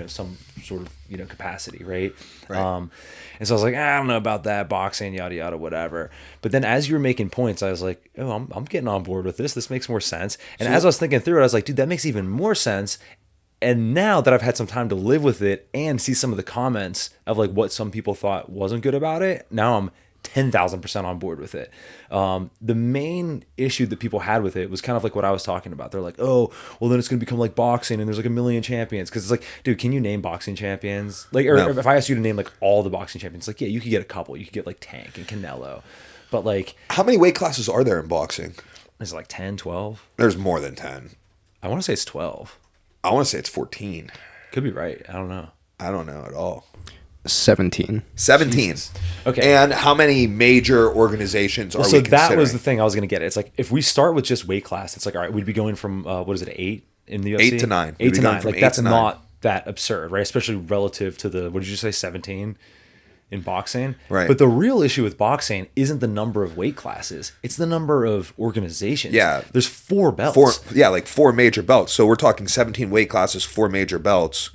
some sort of capacity, right? And so I was like, I don't know about that, boxing, yada yada, whatever. But then as you were making points, I was like, oh, I'm getting on board with this. This makes more sense. And as I was thinking through it, I was like, dude, that makes even more sense. And now that I've had some time to live with it and see some of the comments of like what some people thought wasn't good about it, now I'm 10,000% on board with it. The main issue that people had with it was kind of like what I was talking about. They're like, oh, well then it's going to become like boxing and there's like a million champions. Cause it's like, dude, can you name boxing champions? Like, or if I asked you to name like all the boxing champions, like, yeah, you could get a couple. You could get like Tank and Canelo. But like, how many weight classes are there in boxing? Is it like 10, 12? There's more than 10. I want to say it's 12. I want to say it's 14. Could be right. I don't know. I don't know at all. 17. Jesus. Okay. And how many major organizations are we considering? So that was the thing I was going to get. It's like, if we start with just weight class, it's like, all right, we'd be going from, what is it, 8 in the UFC? 8 to 9. 8 to 9. Like, that's not that absurd, right? Especially relative to the, what did you say, 17 in boxing? Right. But the real issue with boxing isn't the number of weight classes. It's the number of organizations. Yeah. There's 4 belts. 4 major belts. So we're talking 17 weight classes, 4 major belts.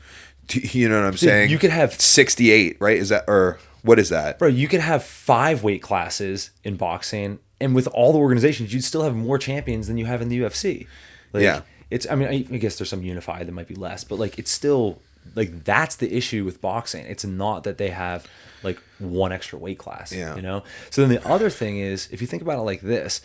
You know what I'm saying? You could have 68, right? Is that, or what is that? Bro, you could have 5 weight classes in boxing, and with all the organizations, you'd still have more champions than you have in the UFC. Like, yeah. It's, I mean, I guess there's some unified that might be less, but like, it's still, like, that's the issue with boxing. It's not that they have like 1 extra weight class, you know? So then the other thing is, if you think about it like this,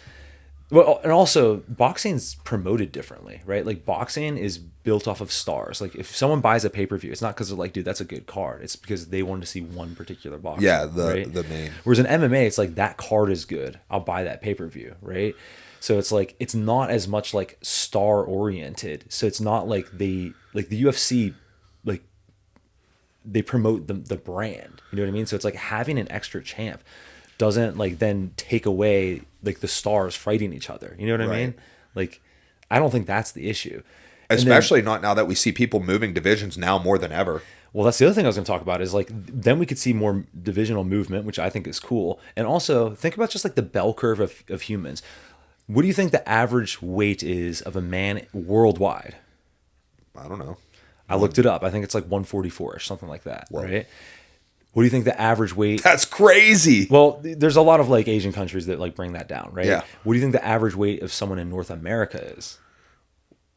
well, and also boxing's promoted differently, right? Like, boxing is built off of stars. Like, if someone buys a pay-per-view, it's not because they're like, dude, that's a good card. It's because they wanted to see one particular boxer. Yeah, right? the main. Whereas in MMA, it's like, that card is good, I'll buy that pay-per-view, right? So it's like, it's not as much like star oriented. So it's not like the UFC, like, they promote the brand. You know what I mean? So it's like, having an extra champ doesn't like then take away like the stars fighting each other. You know what I mean? Like, I don't think that's the issue. Especially not now that we see people moving divisions now more than ever. Well, that's the other thing I was going to talk about is like, then we could see more divisional movement, which I think is cool. And also think about just like the bell curve of humans. What do you think the average weight is of a man worldwide? I don't know. I looked it up. I think it's like 144 or something like that, right? What do you think the average weight? That's crazy. Well, there's a lot of like Asian countries that like bring that down, right? Yeah. What do you think the average weight of someone in North America is?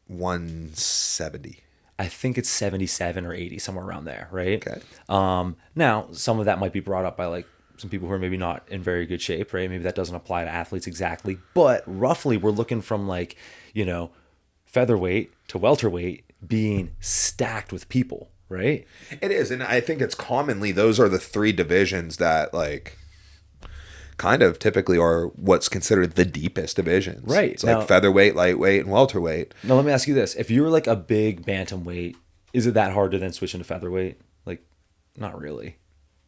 170. I think it's 77 or 80, somewhere around there, right? Okay. Now, some of that might be brought up by like some people who are maybe not in very good shape, right? Maybe that doesn't apply to athletes exactly, but roughly we're looking from like, featherweight to welterweight being stacked with people, right? It is, and I think it's commonly those are the three divisions that like kind of typically are what's considered the deepest divisions. Right. It's like featherweight, lightweight, and welterweight. Now let me ask you this. If you were like a big bantamweight, is it that hard to then switch into featherweight? Like, not really,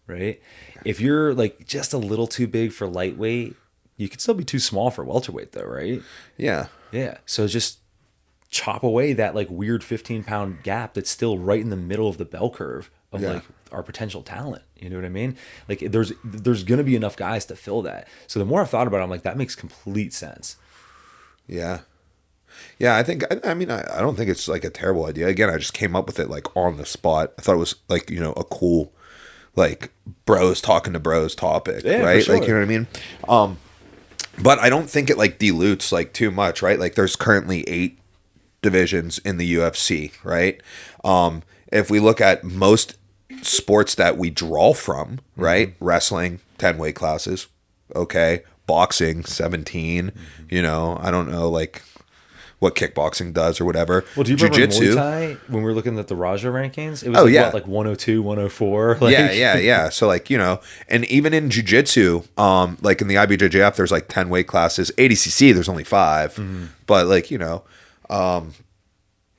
right? If you're like just a little too big for lightweight, you could still be too small for welterweight though, right? Yeah. Yeah. So just chop away that like weird 15-pound gap that's still right in the middle of the bell curve of like our potential talent. You know what I mean? Like there's going to be enough guys to fill that. So the more I've thought about it, I'm like, that makes complete sense. Yeah. Yeah, I think, I mean, I don't think it's like a terrible idea. Again, I just came up with it like on the spot. I thought it was like, a cool, like bros talking to bros topic, right? For sure. Like, you know what I mean? But I don't think it like dilutes like too much, right? Like there's currently 8 divisions in the UFC, right? If we look at most sports that we draw from, right? Wrestling, 10 weight classes. Okay. Boxing, 17. I don't know like what kickboxing does or whatever. Well, do you remember Muay Thai when we were looking at the Raja rankings? It was like 102, 104. Like... Yeah. So like, and even in jiu-jitsu, like in the IBJJF, there's like 10 weight classes. ADCC, there's only 5. But like,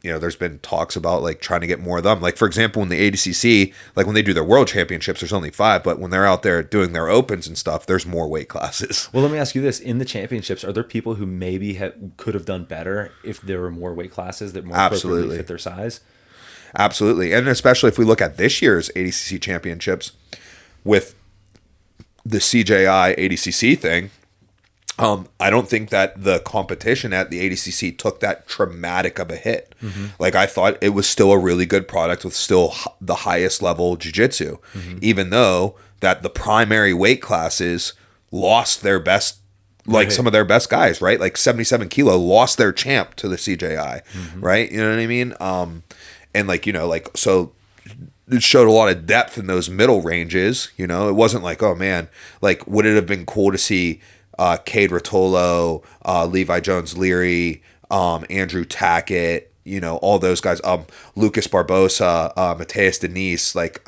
there's been talks about like trying to get more of them. Like for example, in the ADCC, like when they do their world championships, there's only 5, but when they're out there doing their opens and stuff, there's more weight classes. Well, let me ask you this: in the championships, are there people who maybe could have done better if there were more weight classes that more appropriately fit their size? Absolutely, and especially if we look at this year's ADCC championships with the CJI ADCC thing. I don't think that the competition at the ADCC took that traumatic of a hit. Like I thought it was still a really good product with still the highest level jiu-jitsu, even though that the primary weight classes lost their best, like some of their best guys, right? Like 77 kilo lost their champ to the CJI, right? You know what I mean? And like, so it showed a lot of depth in those middle ranges, it wasn't like, oh man, like would it have been cool to see Cade Rotolo, Levi Jones-Leary, Andrew Tackett, all those guys, Lucas Barbosa, Mateus Denise, like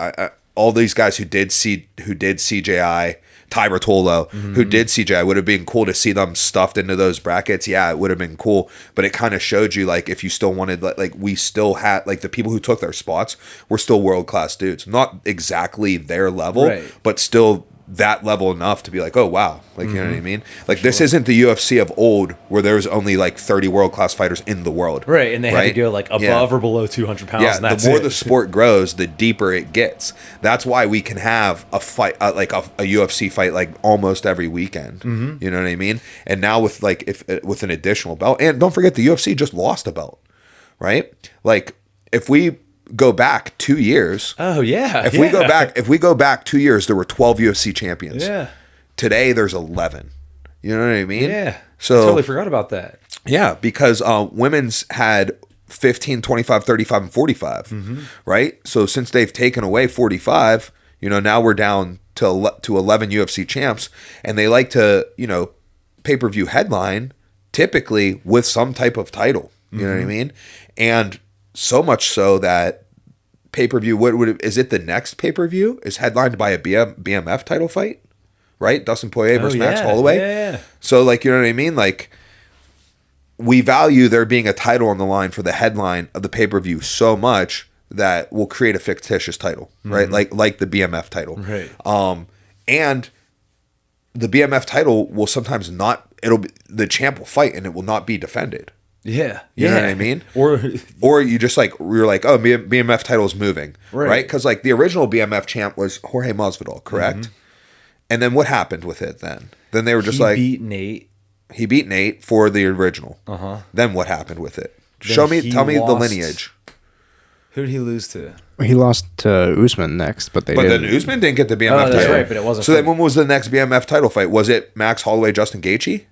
all these guys who did CJI, Ty Rotolo, who did CJI, would have been cool to see them stuffed into those brackets. Yeah, it would have been cool, but it kind of showed you like if you still wanted, like we still had like the people who took their spots were still world-class dudes, not exactly their level, but still that level enough to be like, oh wow, like you know what I mean? Like this isn't the UFC of old where there was only like 30 world-class fighters in the world, right? And they had to go like above or below 200 pounds. Yeah, and that's the more the sport grows, the deeper it gets. That's why we can have a fight, like a UFC fight, like almost every weekend. You know what I mean? And now with like with an additional belt, and don't forget the UFC just lost a belt, right? Like if we go back 2 years. Oh yeah. If we go back 2 years, there were 12 UFC champions. Yeah. Today there's 11. You know what I mean? Yeah. So I totally forgot about that. Yeah, because women's had 15, 25, 35, and 45. Right? So since they've taken away 45, now we're down to 11 UFC champs, and they like to, pay-per-view headline typically with some type of title. You know what I mean? And so much so that pay-per-view, is it the next pay-per-view is headlined by a BMF title fight, right? Dustin Poirier versus Max Holloway. Yeah. So like, you know what I mean? Like we value there being a title on the line for the headline of the pay-per-view so much that we'll create a fictitious title, right? Like the BMF title. Right. And the BMF title will sometimes not, the champ will fight and it will not be defended. Yeah. You know what I mean? Or you just like, you're like, oh, BMF title is moving. Right? Because like the original BMF champ was Jorge Masvidal, correct? And then what happened with it then? Then they were just like... He beat Nate for the original. Then what happened with it? Tell me the lineage. Who did he lose to? He lost to Usman next, but then Usman didn't get the BMF title. That's right, but it wasn't. So then when was the next BMF title fight? Was it Max Holloway, Justin Gaethje?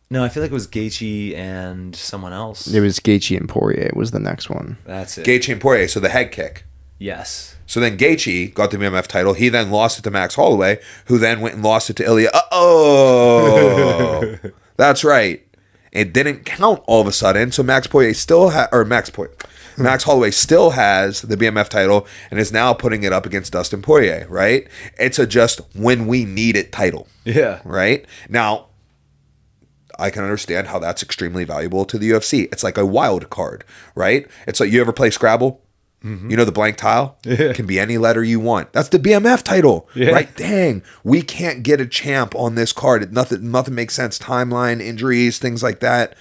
No, I feel like it was Gaethje and someone else. It was Gaethje and Poirier was the next one. That's it. Gaethje and Poirier, so the head kick. Yes. So then Gaethje got the BMF title. He then lost it to Max Holloway, who then went and lost it to Ilya. Oh, that's right. It didn't count all of a sudden. So Max Holloway still has the BMF title and is now putting it up against Dustin Poirier, right? It's a just when we need it title. Yeah. Right? Now, I can understand how that's extremely valuable to the UFC. It's like a wild card, right? It's like, you ever play Scrabble? Mm-hmm. You know the blank tile? Yeah. It can be any letter you want. That's the BMF title, right? Dang, we can't get a champ on this card. Nothing makes sense. Timeline, injuries, things like that.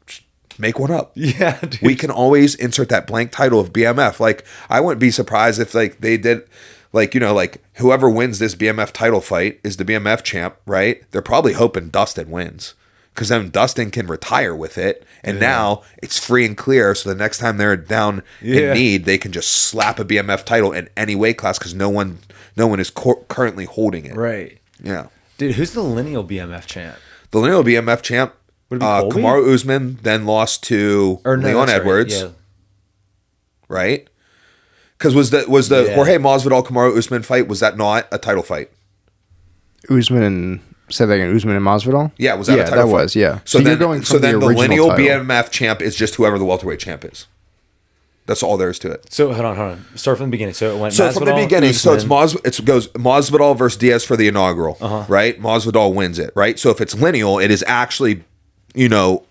Just make one up. Yeah, dude. We can always insert that blank title of BMF. Like, I wouldn't be surprised if like they did, like, you know, like whoever wins this BMF title fight is the BMF champ, right? They're probably hoping Dustin wins, because then Dustin can retire with it, and now it's free and clear. So the next time they're down in need, they can just slap a BMF title in any weight class, because no one is currently holding it. Right. Yeah. Dude, who's the lineal BMF champ? The lineal BMF champ, Kamaru Usman, then lost to Leon Edwards. Right. Right? Because was the Jorge Masvidal Kamaru Usman fight, was that not a title fight? Usman and Masvidal? Yeah, was that a title fight? Was, yeah. So then, you're going so then the lineal title. BMF champ is just whoever the welterweight champ is. That's all there is to it. So hold on. Start from the beginning. So it went. So Masvidal, from the beginning, Usman. so it goes Masvidal versus Diaz for the inaugural, right? Masvidal wins it, right? So if it's lineal, it is actually, you know,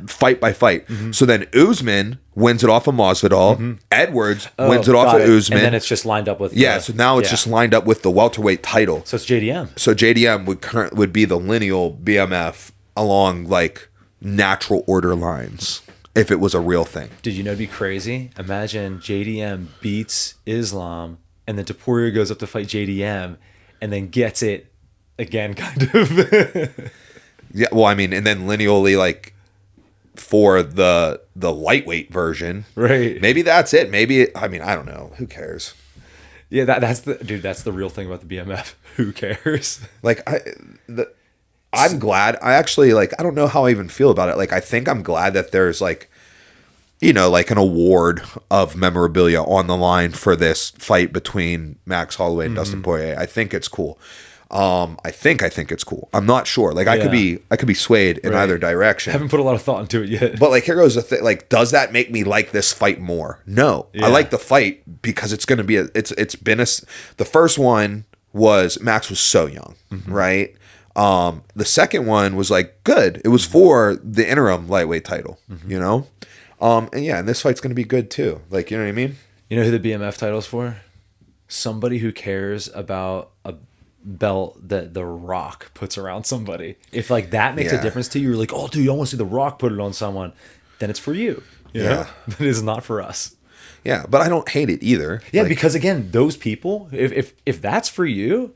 fight by fight. Mm-hmm. So then Usman wins it off of Masvidal. Mm-hmm. Edwards wins it off of Usman. And then it's just lined up with... so now it's just lined up with the welterweight title. So it's JDM. So JDM would be the lineal BMF along, like, natural order lines, if it was a real thing. Did you know it'd be crazy? Imagine JDM beats Islam, and then Poirier goes up to fight JDM, and then gets it again, kind of. Yeah, well, I mean, and then lineally, like, for the lightweight version, right? Maybe that's it. Maybe I mean, I don't know. Who cares? Yeah, that's the real thing about the BMF. Who cares? Like, I'm glad. I actually, like, I don't know how I even feel about it. Like, I think I'm glad that there's, like, you know, like an award of memorabilia on the line for this fight between Max Holloway and Dustin Poirier. I think it's cool. I think it's cool. I'm not sure. Like, I could be swayed in either direction. I haven't put a lot of thought into it yet. But, like, here goes the thing. Like, does that make me like this fight more? No. I like the fight because it's going to be the first one was Max was so young, right? The second one was, like, good. It was for the interim lightweight title, you know? And this fight's going to be good too. Like, you know what I mean? You know who the BMF title's for? Somebody who cares about a belt that The Rock puts around somebody. If, like, that makes a difference to you, you're like, oh, dude, I want to see The Rock put it on someone, then it's for you. You know? But it is not for us. Yeah, but I don't hate it either. Yeah, like, because, again, those people, if that's for you,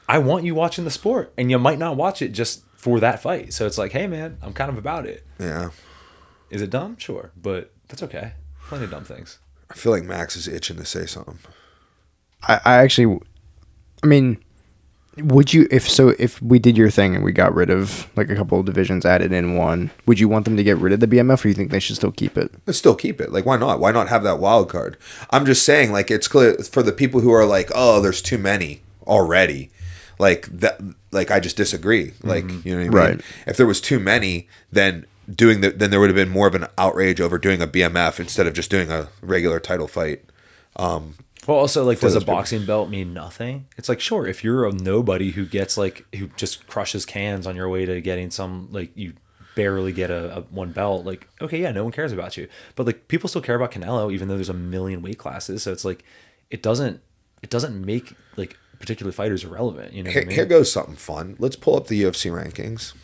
I want you watching the sport, and you might not watch it just for that fight. So it's like, hey, man, I'm kind of about it. Yeah. Is it dumb? Sure, but that's okay. Plenty of dumb things. I feel like Max is itching to say something. I mean, would you, if we did your thing and we got rid of, like, a couple of divisions, added in one, would you want them to get rid of the BMF, or you think they should still keep it? Let's still keep it. Like, why not? Why not have that wild card? I'm just saying, like, it's clear for the people who are like, oh, there's too many already. Like, that, like, I just disagree. Like, you know what I mean? Right. If there was too many, then then there would have been more of an outrage over doing a BMF instead of just doing a regular title fight. Well, also, like, does a boxing belt mean nothing? It's like, sure, if you're a nobody who gets, like, who just crushes cans on your way to getting some, like, you barely get a one belt, like, okay, yeah, no one cares about you. But, like, people still care about Canelo, even though there's a million weight classes. So it's like, it doesn't make, like, particular fighters irrelevant. You know what I mean? Here goes something fun. Let's pull up the UFC rankings.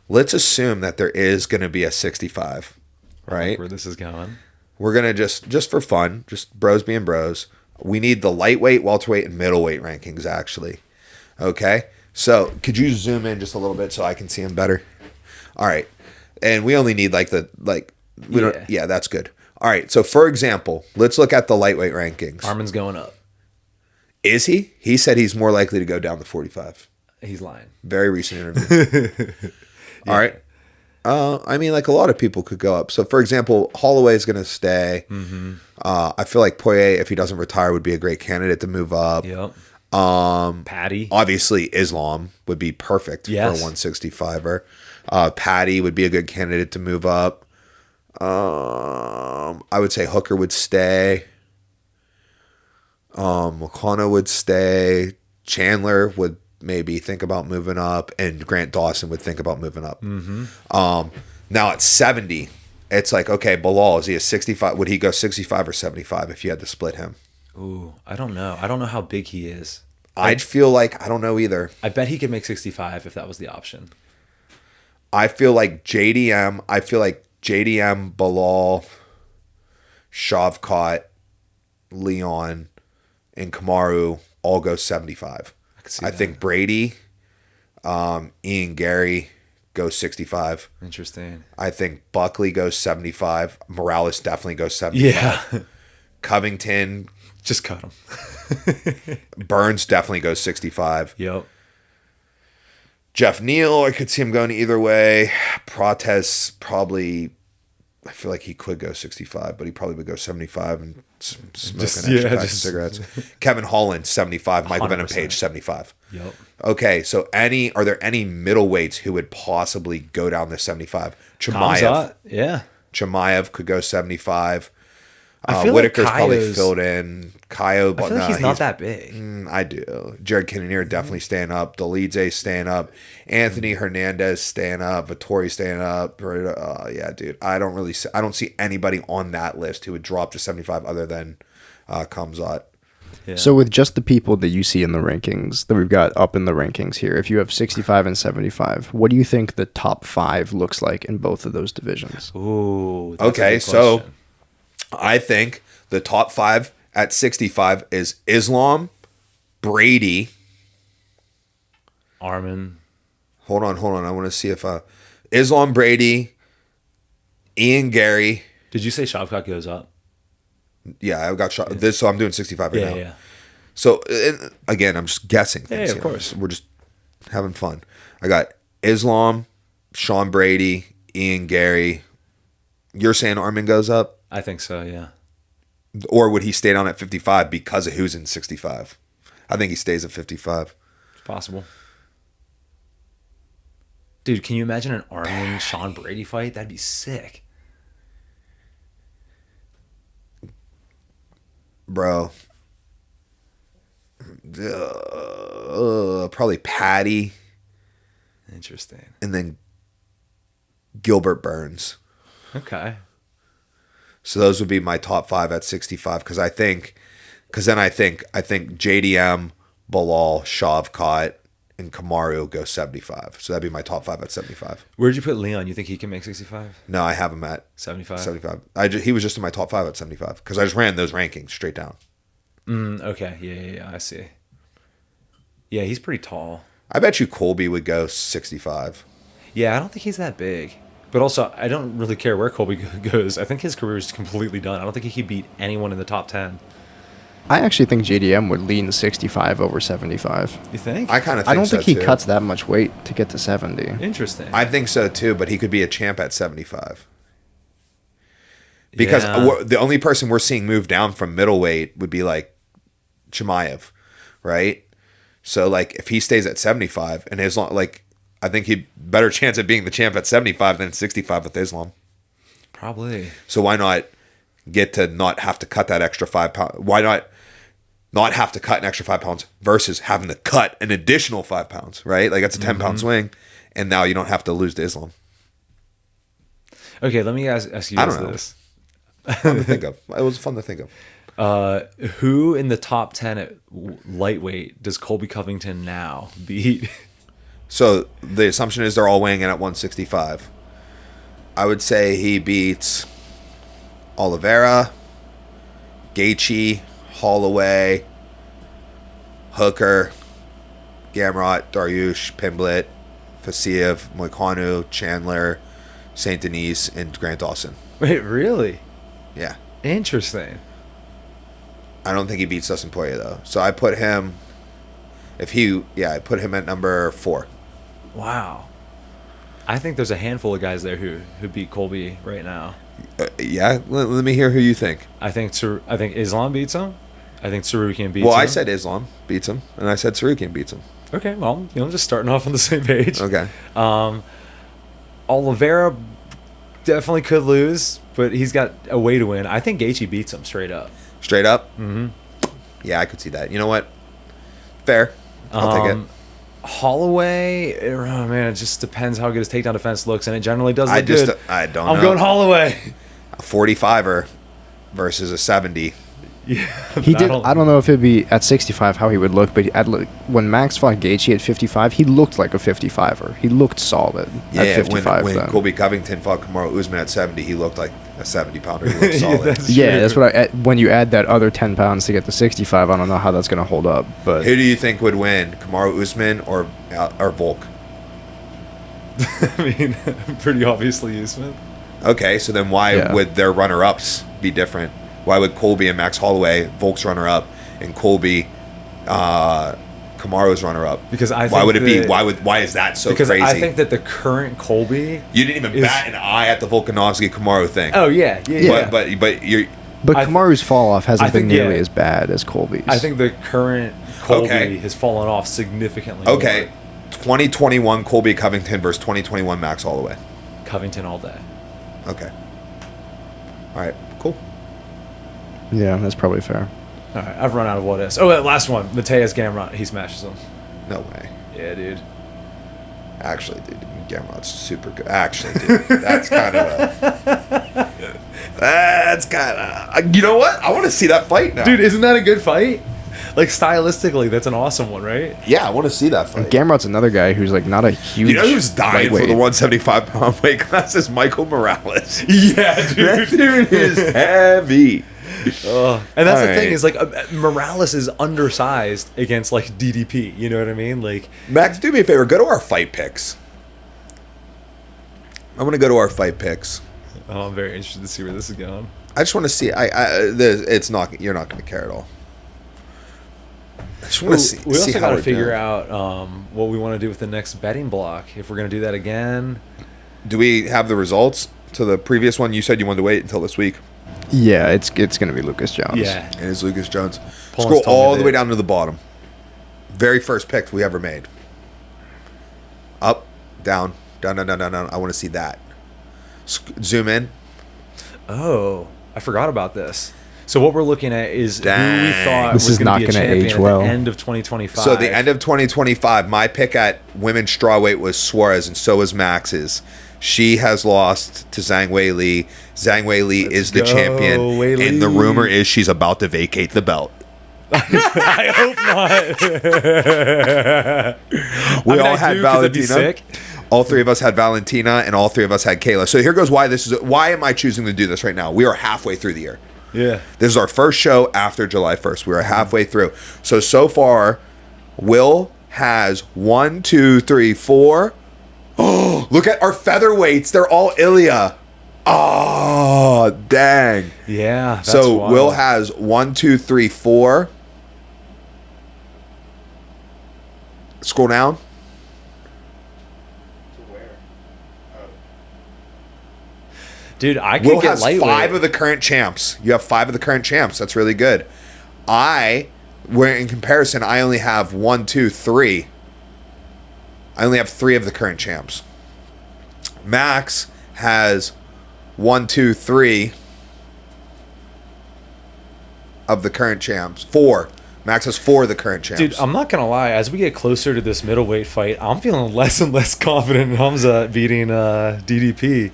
Let's assume that there is going to be a 65, right? Like where this is going. We're going to just for fun, just bros being bros. We need the lightweight, welterweight, and middleweight rankings, actually. Okay? So could you zoom in just a little bit so I can see them better? All right. And we only need, like, that's good. All right. So, for example, let's look at the lightweight rankings. Armin's going up. Is he? He said he's more likely to go down to 45. He's lying. Very recent interview. All right. I mean, like a lot of people could go up. So, for example, Holloway is going to stay. Mm-hmm. I feel like Poirier, if he doesn't retire, would be a great candidate to move up. Yep. Patty. Obviously, Islam would be perfect for a 165er. Patty would be a good candidate to move up. I would say Hooker would stay. McConnell would stay. Chandler would maybe think about moving up, and Grant Dawson would think about moving up. Mm-hmm. Now at 70, it's like, okay, Bilal, is he a 65? Would he go 65 or 75 if you had to split him? Ooh, I don't know. I don't know how big he is. I'd feel like, I don't know either. I bet he could make 65 if that was the option. I feel like JDM, Bilal, Shavkat, Leon, and Kamaru all go 75. I think Brady, Ian Gary goes 65. Interesting. I think Buckley goes 75. Morales definitely goes 75. Yeah. Covington. Just cut him. Burns definitely goes 65. Yep. Jeff Neal, I could see him going either way. Prates probably, I feel like he could go 65, but he probably would go 75 and smoke an extra pack of cigarettes. Kevin Holland, 75. Michael 100%. Venom Page, 75. Yep. Okay, so are there any middleweights who would possibly go down to 75? Chimaev. Yeah. Chimaev could go 75. I feel Whitaker's like probably filled in. Kaio, but I feel like he's not that big. I do. Jared Cannonier definitely staying up. Dolidze staying up. Anthony Hernandez staying up. Vittori staying up. Yeah, dude. I don't see anybody on that list who would drop to 75 other than Khamzat. Yeah. So with just the people that you see in the rankings that we've got up in the rankings here, if you have 65 and 75, what do you think the top 5 looks like in both of those divisions? Ooh. Okay, so I think the top 5 at 65 is Islam, Brady, Armin. Hold on. I want to see if Islam, Brady, Ian Gary. Did you say Shavkat goes up? Yeah, I got shot. This, so I'm doing 65 right now. Yeah. So again, I'm just guessing things. Yeah, of course. We're just having fun. I got Islam, Sean Brady, Ian Gary. You're saying Armin goes up? I think so, yeah. Or would he stay down at 55 because of who's in 65? I think he stays at 55. It's possible. Dude, can you imagine an Armin Sean Brady fight? That'd be sick. Bro. Probably Patty. Interesting. And then Gilbert Burns. Okay. So those would be my top 5 at 65 because I think JDM, Bilal, Shavkat, and Kamaru go 75. So that'd be my top 5 at 75. Where'd you put Leon? You think he can make 65? No, I have him at 75. 75. He was just in my top 5 at 75 because I just ran those rankings straight down. Okay. Yeah. I see. Yeah, he's pretty tall. I bet you Colby would go 65. Yeah, I don't think he's that big. But also, I don't really care where Colby goes. I think his career is completely done. I don't think he could beat anyone in the top 10. I actually think JDM would lean 65 over 75. You think? I kind of think so, I don't think he too. cuts that much weight to get to 70. Interesting. I think so, too, but he could be a champ at 75. Because the only person we're seeing move down from middleweight would be, like, Chimaev, right? So, like, if he stays at 75, and I think he'd better chance at being the champ at 75 than 65 with Islam. Probably. So why not get to not have to cut that extra 5 pounds? Why not have to cut an extra 5 pounds versus having to cut an additional 5 pounds, right? Like that's a 10-pound swing, and now you don't have to lose to Islam. Okay, let me ask you this. Fun to think of. It was fun to think of. Who in the top 10 at lightweight does Colby Covington now beat? So the assumption is they're all weighing in at 165. I would say he beats Oliveira, Gaethje, Holloway, Hooker, Gamrot, Dariush, Pimblett, Fasiev, Moicano, Chandler, St. Denis, and Grant Dawson. Wait, really? Yeah. Interesting. I don't think he beats Dustin Poirier though. So I put him. I put him at number 4. Wow. I think there's a handful of guys there who beat Colby right now. Yeah. Let me hear who you think. I think Islam beats him. I think Sarukian beats him. Well, I said Islam beats him, and I said Sarukian beats him. Okay, well, just starting off on the same page. Okay. Oliveira definitely could lose, but he's got a way to win. I think Gaethje beats him straight up. Straight up? Mm-hmm. Yeah, I could see that. You know what? Fair. I'll take it. Holloway, oh man, it just depends how good his takedown defense looks, and it generally does look good. I don't know. I'm going Holloway. A 45er versus a 70. Yeah, He did. I don't know if it'd be at 65 how he would look, but when Max fought Gaethje at 55, he looked like a 55er. He looked solid at 55. When Colby Covington fought Kamaru Usman at 70, he looked like a 70-pounder. He looked solid. That's what when you add that other 10 pounds to get to 65, I don't know how that's going to hold up. But who do you think would win, Kamaru Usman or Volk? I mean, pretty obviously Usman. Okay, so then why would their runner-ups be different? Why would Colby and Max Holloway, Volk's runner-up, and Colby, Kamaru's runner-up? Because I think why would it be? Why is that so crazy? Because I think that the current Colby, you didn't even bat an eye at the Volkanovski Kamaru thing. Oh yeah. But you're. But Kamaru's fall off hasn't been nearly as bad as Colby's. I think the current Colby has fallen off significantly. Okay, 2021 Colby Covington versus 2021 Max Holloway. Covington all day. Okay. All right. Cool. Yeah, that's probably fair. All right, I've run out of what ifs. Oh, last one. Mateus Gamrot, he smashes him. No way. Yeah, dude. Actually, dude, Gamrot's super good. Actually, dude, that's kind of. You know what? I want to see that fight now, dude. Isn't that a good fight? Like stylistically, that's an awesome one, right? Yeah, I want to see that fight. And Gamrot's another guy who's like not a huge. You know who's dying lightweight. for the 175-pound weight class is Michael Morales. Yeah, dude. That dude is heavy. And that's the thing is like Morales is undersized against like DDP. You know what I mean? Like Max, do me a favor. Go to our fight picks. I'm gonna go to our fight picks. Oh, I'm very interested to see where this is going. I just want to see. It's not. You're not gonna care at all. I just want to see. We also got to figure doing. out what we want to do with the next betting block. If we're gonna do that again. Do we have the results to the previous one? You said you wanted to wait until this week. Yeah, it's going to be Lucas Jones. Yeah. It is Lucas Jones. Poland's Scroll all the way down to the bottom. Very first picks we ever made. Up, down, down, down, down, down, down. I want to see that. Zoom in. Oh, I forgot about this. So what we're looking at is who we thought this was is not going to going be a to champion age well. at the end of 2025. So the end of 2025, my pick at women's strawweight was Suarez, and so was Max's. She has lost to Zhang Weili. Zhang Weili is the champion, Weili. And the rumor is she's about to vacate the belt. I hope not. We all had Valentina. Sick. All three of us had Valentina, and all three of us had Kayla. So here goes why this is. Why am I choosing to do this right now? We are halfway through the year. Yeah. This is our first show after July 1st. We are halfway through. So far, Will has 1, 2, 3, 4. Oh, look at our featherweights. They're all Ilya. Oh, dang. Yeah. That's So wild. Will has 1, 2, 3, 4. Scroll down. Dude, I could Will get has lightweight. 5 of the current champs. You have 5 of the current champs. That's really good. Where in comparison, I only have 1, 2, 3. I only have 3 of the current champs. Max has 1, 2, 3 of the current champs. 4. Max has 4 of the current champs. Dude, I'm not gonna lie. As we get closer to this middleweight fight, I'm feeling less and less confident in Hamza beating DDP.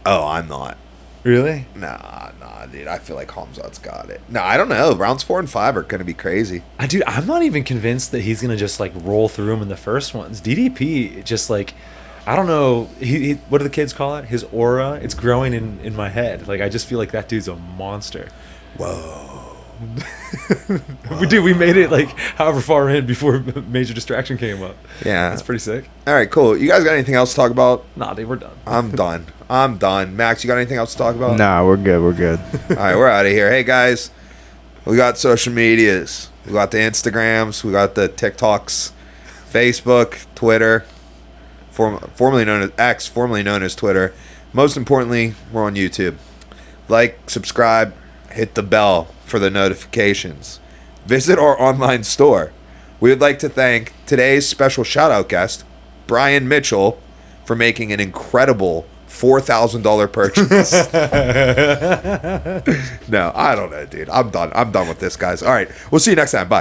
Oh, I'm not. Really? Nah, dude. I feel like Hamzat's got it. No, I don't know. Rounds 4 and 5 are going to be crazy. Dude, I'm not even convinced that he's gonna just like roll through him in the first ones. DDP just like, I don't know. He what do the kids call it? His aura. It's growing in my head. Like I just feel like that dude's a monster. Whoa. We made it like however far in before major distraction came up. Yeah. That's pretty sick. All right, cool. You guys got anything else to talk about? Nah, dude, we're done. I'm done. Max, you got anything else to talk about? Nah, we're good. All right, we're out of here. Hey, guys, we got social medias. We got the Instagrams. We got the TikToks, Facebook, Twitter, formerly known as X, formerly known as Twitter. Most importantly, we're on YouTube. Like, subscribe, hit the bell for the notifications. Visit our online store. We would like to thank today's special shout-out guest, Brian Mitchell, for making an incredible $4,000 purchase. No, I don't know, dude. I'm done with this, guys. All right, we'll see you next time. Bye.